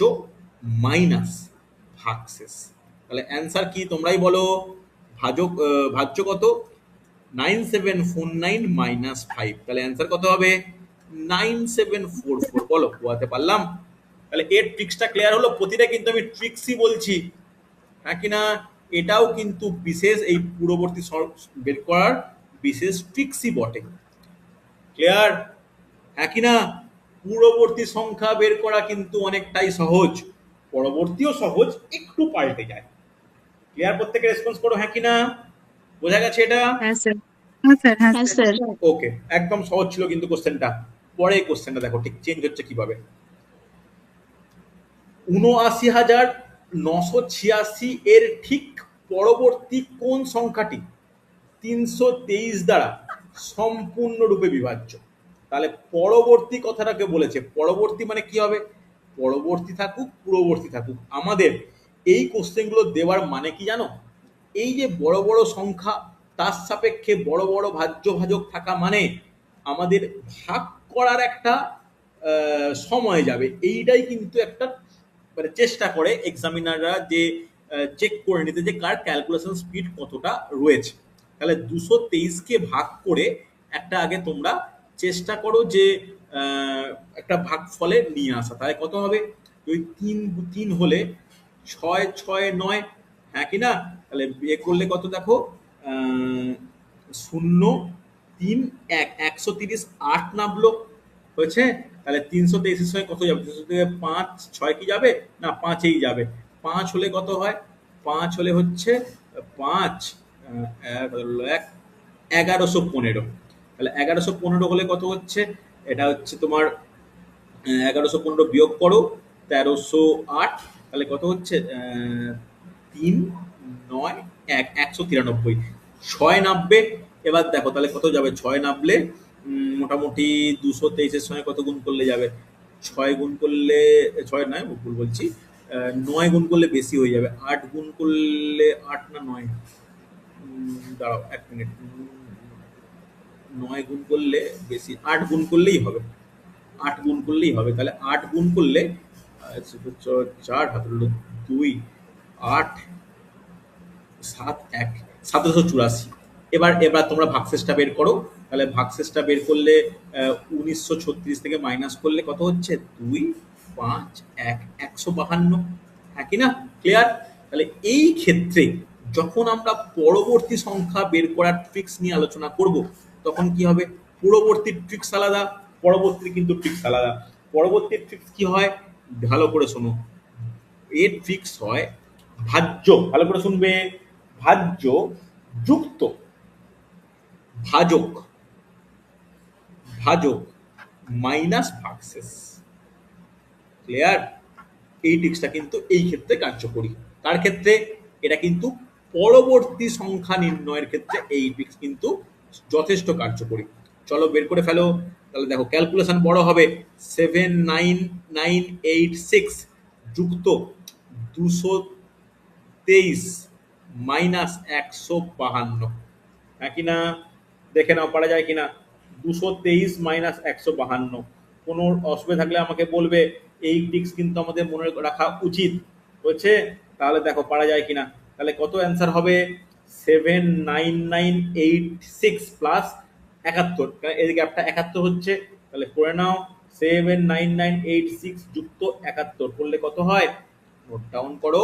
Speaker 1: মাইনাস ভাগশেষ। তাহলে অ্যান্সার কি তোমরাই বলো? ভাজ্য কত? 9749 মাইনাস 5, তাহলে অ্যান্সার কত হবে? 9744। বলো, পোয়াতে পারলাম? তাহলে এর ট্রিক্সটা ক্লিয়ার হলো। প্রতিটা কিন্তু আমি ট্রিক্সই বলছি, হ্যাঁ কি না? এটাও কিন্তু বিশেষ, এই পূর্ববর্তী বের করার বিশেষ ট্রিক্সই বটে। ক্লিয়ার, হ্যাঁ কি না? পূর্ববর্তী সংখ্যা বের করা কিন্তু অনেকটাই সহজ, পরবর্তীও সহজ, একটু পাল্টে যায়। ক্লিয়ার? প্রত্যেকে রেসপন্স করো, হ্যাঁ কি না? বোঝা গেছে এটা?
Speaker 3: হ্যাঁ স্যার।
Speaker 5: হ্যাঁ স্যার, হ্যাঁ
Speaker 2: হ্যাঁ
Speaker 5: স্যার।
Speaker 2: স্যার।
Speaker 1: ওকে, একদম সহজ ছিল কিন্তু কোশ্চেনটা। পরে কোশ্চেনটা দেখো ঠিক চেঞ্জ হচ্ছে কিভাবে। ৭৯,৯৮৬ এর ঠিক পরবর্তী কোন সংখ্যাটি ৩২৩ দ্বারা সম্পূর্ণরূপে বিভাজ্য? তাহলে পরবর্তী কথাটাকে বলেছে। পরবর্তী মানে কি হবে? পরবর্তী থাকুক, পূর্ববর্তী থাকুক, আমাদের এই কোশ্চেনগুলো দেওয়ার মানে কি জানো? এই যে বড় বড় সংখ্যা, তার সাপেক্ষে বড় বড় ভাজ্য ভাজক থাকা মানে আমাদের ভাগ করার একটা সময় যাবে। এইটাই কিন্তু একটা মানে চেষ্টা করে এক্সামিনাররা যে চেক করে নিতে যে কার ক্যালকুলেশন স্পিড কতটা রয়েছে। তাহলে 223-কে ভাগ করে একটা আগে তোমরা চেষ্টা করো যে একটা ভাগফলে নিয়ে আসা। তাহলে কত হবে? ওই 3 হলে 6 6 9, হ্যাঁ কি না? তাহলে বিয়ে করলে কত দেখো, 0 3 1, 130, 8 নামলো, হয়েছে? তাহলে 323-এর সঙ্গে কত যাবে? 300 থেকে 5 6 কি যাবে না? 5-এই যাবে। 5 হলে কত হয়? 5 হলে হচ্ছে 5 1 1115। তাহলে 1115 হলে কত হচ্ছে? এটা হচ্ছে তোমার 1115 বিয়োগ করো 1308, তাহলে কত হচ্ছে? 3 9 1 193। 6 নামবে। এবার দেখো তাহলে কত যাবে? 6 নামলে মোটামুটি 223-এর সঙ্গে কত গুণ করলে যাবে? 6 গুণ করলে, 6 নয়, ভুল বলছি, 9 গুণ করলে বেশি হয়ে যাবে। 8 গুণ করলে, 8 না 9, দাঁড়াও 1 মিনিট, 9 গুণ করলে বেশি, 8 গুণ করলেই হবে, 8 গুণ করলেই হবে। তাহলে 8 গুণ করলে 4 হাত 2 8 7 1 1784। এবার তোমরা ভাগশেষটা বের করো। তাহলে ভাগশেষটা বের করলে 1936 থেকে মাইনাস করলে কত হচ্ছে? 2 5 1 152, হ্যাঁ কি না? ক্লিয়ার? তাহলে এই ক্ষেত্রে যখন আমরা পরবর্তী সংখ্যা বের করার ট্রিক্স নিয়ে আলোচনা করব, তখন কি হবে? পূর্ববর্তী ট্রিক্স আলাদা, পরবর্তী কিন্তু ট্রিক্স আলাদা। পরবর্তী ট্রিক্স কি হয়? ভালো করে শোনো, এর ট্রিক্স হয় ভাজ্য, ভালো করে শুনবে, ভাজ্য যুক্ত ভাজক, ভাজক মাইনাস ভাগশেষ। ক্লিয়ার? এই ট্রিক্সটা কিন্তু এই ক্ষেত্রে কার্যকরী। তার ক্ষেত্রে এটা কিন্তু পরবর্তী সংখ্যা নির্ণয়ের ক্ষেত্রে এই ট্রিক্স কিন্তু যথেষ্ট কার্যকরী। চলো বের করে ফেলো। তাহলে দেখো ক্যালকুলেশন বড় হবে, 79986 যুক্ত 223 মাইনাস 152, হ্যাঁ কিনা? দেখে নাও পারা যায় কিনা। 223 মাইনাস 152, কোনো অসুবিধা থাকলে আমাকে বলবে। এই ট্রিক্স কিন্তু আমাদের মনে রাখা উচিত, হচ্ছে? তাহলে দেখো পারা যায় কিনা। তাহলে কত অ্যান্সার হবে? 79986 প্লাস 71, এদিকে একটা 71 হচ্ছে, তাহলে করে নাও 79986 যুক্ত 71 করলে কত হয়? নোট ডাউন করো,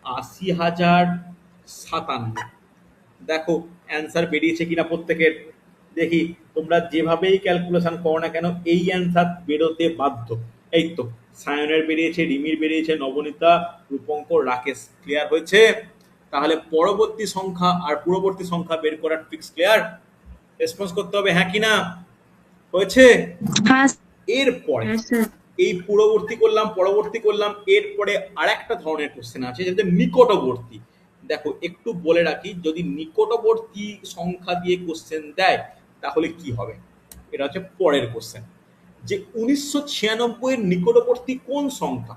Speaker 1: 80,057। দেখো অ্যান্সার বেরিয়েছে কিনা প্রত্যেকের। দেখি তোমরা যেভাবেই ক্যালকুলেশন করো না কেন এই অ্যান্সার বেরোতে বাধ্য। এই তো সায়নের বেরিয়েছে, রিমির বেরিয়েছে, নবনীতা, রূপঙ্কর, রাকেশ। ক্লিয়ার হয়েছে? তাহলে পরবর্তী সংখ্যা আর পূর্ববর্তী সংখ্যা বের করার ট্রিক্স ক্লিয়ার? রেসপন্স করতে হবে হ্যাঁ কিনা। হয়েছে?
Speaker 3: হ্যাঁ
Speaker 1: এরপরে
Speaker 3: স্যার।
Speaker 1: এই পূর্ববর্তী করলাম, পরবর্তী করলাম, এরপরে আরেকটা ধরনের কোশ্চেন আছে যেটা নিকটবর্তী। দেখো একটু বলে রাখি, যদি নিকটবর্তী সংখ্যা দিয়ে কোশ্চেন দেয় তাহলে কি হবে, এটা হচ্ছে পরের কোশ্চেন। যে 1996 এর নিকটবর্তী কোন সংখ্যা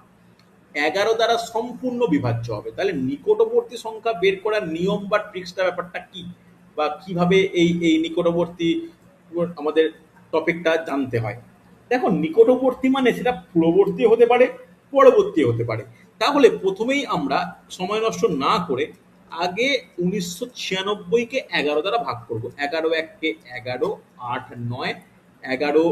Speaker 1: 11 দ্বারা সম্পূর্ণ বিভাজ্য হবে? তাহলে নিকটবর্তী সংখ্যা বের করার নিয়ম বা ট্রিক্সটা ব্যাপারটা কি, বা কিভাবে এই এই নিকটবর্তী আমাদের টপিকটা জানতে হয়। দেখো নিকটবর্তী মানে সেটা পূর্ববর্তী হতে পারে, পরবর্তী হতে পারে। তাহলে প্রথমেই আমরা সময় নষ্ট না করে আগে 1996-কে 11 দ্বারা ভাগ করব। 11 1-কে 11, 8 9, 11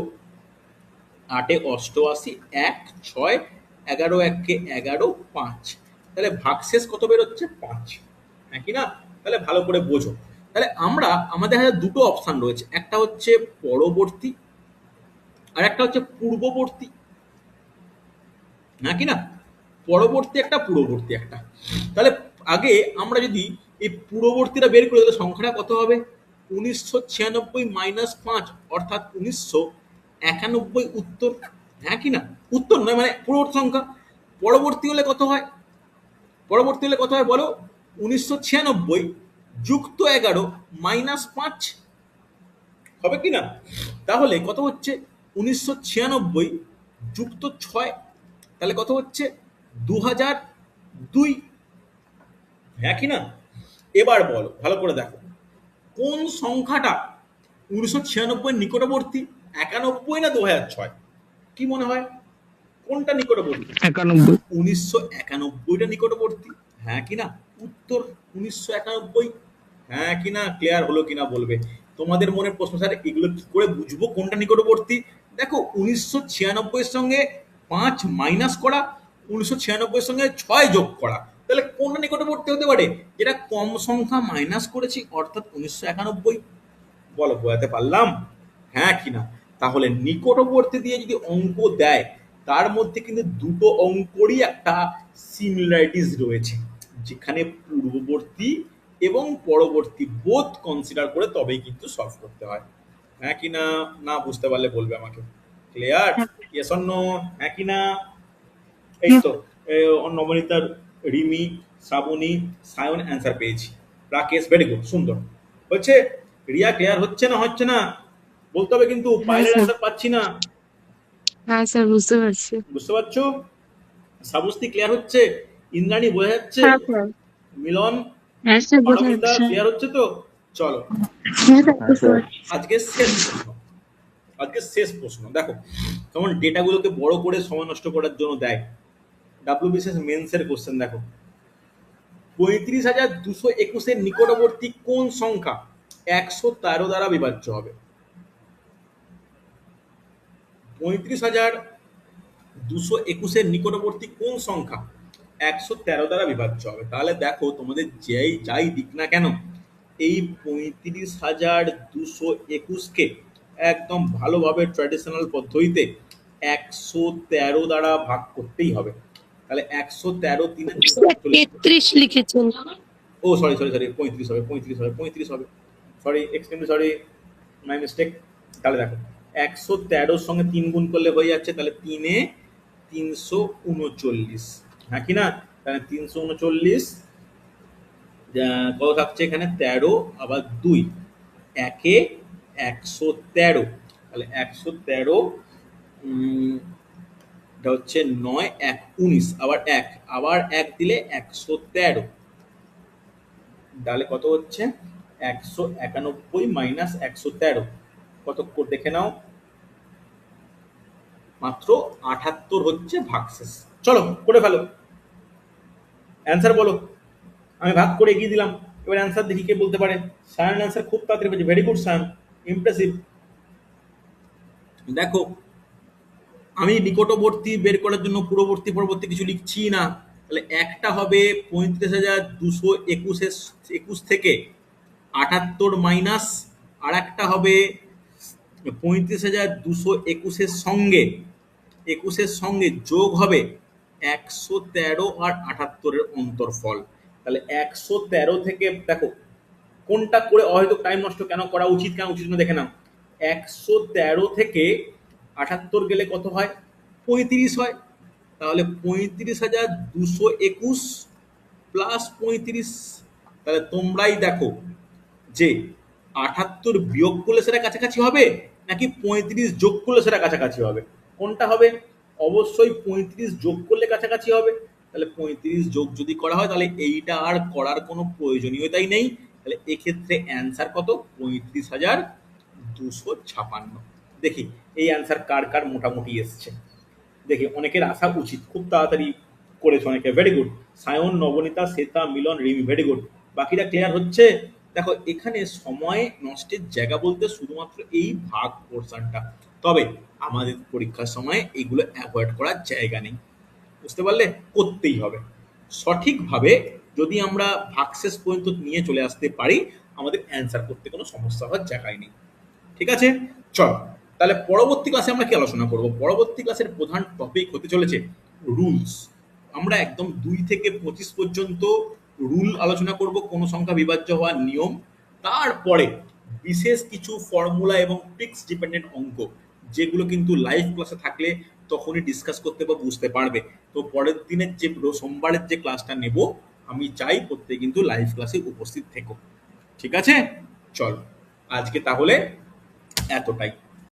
Speaker 1: 8-এ 88, 1 6, 11 1-কে 11, 5। তাহলে ভাগশেষ কত বেরোচ্ছে? 5, হ্যাঁ কি না? তাহলে ভালো করে বোঝো। তাহলে আমরা আমাদের হাতে দুটো অপশন রয়েছে, একটা হচ্ছে পরবর্তী আর একটা হচ্ছে পূর্ববর্তী, না কি না? পরবর্তী একটা, পূর্ববর্তী একটা। তাহলে আগে আমরা যদি এই পূর্ববর্তীটা বের করি তাহলে সংখ্যাটা কত হবে? 1996 মাইনাস 5 অর্থাৎ 1991 উত্তর, হ্যাঁ কি না? উত্তর নয়, মানে পূর্ববর্তী সংখ্যা। পরবর্তী হলে কত হয়? পরবর্তী হলে কত হয় বলো? 1996 যুক্ত 11 মাইনাস 5 হবে কি না? তাহলে কত হচ্ছে? 1996 যুক্ত 6, তাহলে কত হচ্ছে? 2002, হ্যাঁ কি না? এবার বলো ভালো করে দেখো, কোন সংখ্যাটা 1996 নিকটবর্তী, 91 না 2006? কি মনে হয় কোনটা নিকটবর্তী?
Speaker 4: 91।
Speaker 1: 1991টা নিকটবর্তী, হ্যাঁ কিনা? উত্তর 1991, হ্যাঁ কিনা? ক্লিয়ার হলো কিনা বলবে। তোমাদের মনে প্রশ্ন, স্যার এগুলো কি করে বুঝবো কোনটা নিকটবর্তী? দেখো 1996 সঙ্গে 5 মাইনাস করা, 1996 সঙ্গে 6 যোগ করা, তাহলে কোনটা নিকটবর্তী হতে পারে? যেটা কম সংখ্যা মাইনাস করেছি অর্থাৎ 1991। বলো বোঝাতে পারলাম, হ্যাঁ কিনা? তাহলে নিকটবর্তী দিয়ে যদি অঙ্ক দেয় তার মধ্যে কিন্তু দুটো অঙ্করই একটা সিমিলারিটিস রয়েছে, যেখানে পূর্ববর্তী এবং পরবর্তী বোথ কনসিডার করে তবেই কিন্তু সলভ করতে হয়, হ্যাঁ কিনা? না বুঝতে পারলে বলবে আমাকে। ক্লিয়ার? Yes or no? হ্যাঁ কিনা? এই তো নবনীতার, রিমি, শ্রাবণী, সায়ন অ্যান্সার পেয়েছি। রাকেশ ভেরি গুড, সুন্দর হচ্ছে। রিয়া ক্লিয়ার হচ্ছে না? হচ্ছে না বলতে হবে কিন্তু, পায়ের
Speaker 3: স্যার।
Speaker 1: অ্যান্সার পাচ্ছি না।
Speaker 3: হ্যাঁ স্যার, বুঝতে পারছি।
Speaker 1: বুঝতে পারছো? শ্রাবস্তি ক্লিয়ার হচ্ছে? ইন্দ্রাণী বোঝা যাচ্ছে?
Speaker 2: হ্যাঁ স্যার।
Speaker 1: মিলন,
Speaker 2: হ্যাঁ স্যার, বোঝা
Speaker 1: পারমিতা
Speaker 2: যাচ্ছে।
Speaker 1: ক্লিয়ার হচ্ছে তো? চলো
Speaker 2: হ্যাঁ স্যার,
Speaker 4: হ্যাঁ
Speaker 2: বুঝতে
Speaker 4: স্যার।
Speaker 2: পারছি।
Speaker 1: আজকে শেষ প্রশ্ন। আজকে শেষ প্রশ্ন। দেখো কেমন ডেটাগুলোকে বড় করে সময় নষ্ট করার জন্য দেয়। ডাব্লিউবিসিএস মেন্সের কোশ্চেন দেখো, 35,221 নিকটবর্তী কোন সংখ্যা 113 দ্বারা বিভাজ্য হবে? 35,221 নিকটবর্তী কোন সংখ্যা 113 দ্বারা বিভাজ্য হবে? তাহলে দেখো তোমাদের যাই যাই দিক না কেন, এই 35,221-কে একদম ভালোভাবে ট্র্যাডিশনাল পদ্ধতিতে 113 দ্বারা ভাগ করতেই হবে। তাহলে 113 3
Speaker 3: 33 লিখেছেন।
Speaker 1: ও সরি সরি সরি 35 হবে, 35 হবে, 35 হবে, sorry extremely sorry, my mistake. তাহলে দেখো 113 সঙ্গে 3 গুণ করলে হয়ে যাচ্ছে, তাহলে 3-এ 339, হ্যাঁ কি না? তাহলে 339 কত থাকছে এখানে? 13 আবার 2, 1-এ 113, তাহলে 113 এটা হচ্ছে 9 1 19, আবার 1 আবার 1 দিলে 113, তাহলে কত হচ্ছে 191 মাইনাস 113 কত দেখে নাও, মাত্র 78 হচ্ছে ভাগশেষ। চলো করে ফেলো, অ্যান্সার বলো। আমি ভাগ করে এগিয়ে দিলাম, এবার অ্যান্সার দেখি কে বলতে পারে। সায়ন অ্যান্সার খুব তাড়াতাড়ি পেয়েছে, ভেরি গুড সায়ন, ইমপ্রেসিভ। দেখো আমি নিকটবর্তী বের করার জন্য পূর্ববর্তী পরবর্তী কিছু লিখছি না, তাহলে একটা হবে 35,221 থেকে 78 মাইনাস, আর একটা হবে 35,221 সঙ্গে 21 সঙ্গে যোগ হবে 113 আর 78 অন্তরফল। তাহলে 113 থেকে দেখো কোনটা করে অহেতুক টাইম নষ্ট কেন করা উচিত, কেন উচিত না দেখে নাও। 113 থেকে 78 গেলে কত হয়, 35 হয়। তাহলে 35,221 প্লাস 35, তাহলে তোমরাই দেখো যে 78 বিয়োগ করলে সেটা কাছাকাছি হবে নাকি 35 যোগ করলে সেটা কাছাকাছি হবে, কোনটা হবে? অবশ্যই 35 যোগ করলে কাছাকাছি হবে। তাহলে 35 যোগ যদি করা হয় তাহলে এইটা আর করার কোনো প্রয়োজনীয়তাই নেই। তাহলে এক্ষেত্রে অ্যান্সার কত, 35,256। দেখি এই অ্যান্সার কার কার মোটামুটি এসছে, দেখি অনেকের আসা উচিত, খুব তাড়াতাড়ি করেছে অনেকে, ভেরি গুড। সায়ন, নবনীতা, শ্বেতা, মিলন, রিমি, ভেরি গুড। বাকিরা ক্লিয়ার হচ্ছে। দেখো এখানে সময় নষ্টের জায়গা বলতে শুধুমাত্র এই ভাগ পোর্শনটা, তবে আমাদের পরীক্ষার সময় এগুলো অ্যাভয়েড করার জায়গা নেই, বুঝতে পারলে? করতেই হবে সঠিকভাবে। যদি আমরা ভাগশেষ পর্যন্ত নিয়ে চলে আসতে পারি আমাদের অ্যান্সার করতে কোনো সমস্যা হওয়ার জায়গায় নেই। ঠিক আছে, চল তাহলে পরবর্তী ক্লাসে আমরা কি আলোচনা করব। পরবর্তী ক্লাসের প্রধান টপিক হতে চলেছে রুলস। আমরা একদম 2 থেকে 25 পর্যন্ত রুল আলোচনা করব, কোন সংখ্যা বিভাজ্য হওয়ার নিয়ম, তারপরে বিশেষ কিছু ফর্মুলা এবং ট্রিক্স ডিপেন্ডেন্ট অঙ্ক, যেগুলো কিন্তু লাইভ ক্লাসে থাকলে তখনই ডিসকাস করতে বা বুঝতে পারবে। তো পরের দিনের যে সোমবারের যে ক্লাসটা নেব, আমি চাই প্রত্যেকে কিন্তু লাইভ ক্লাসে উপস্থিত থেকো। ঠিক আছে, চল আজকে তাহলে এতটাই।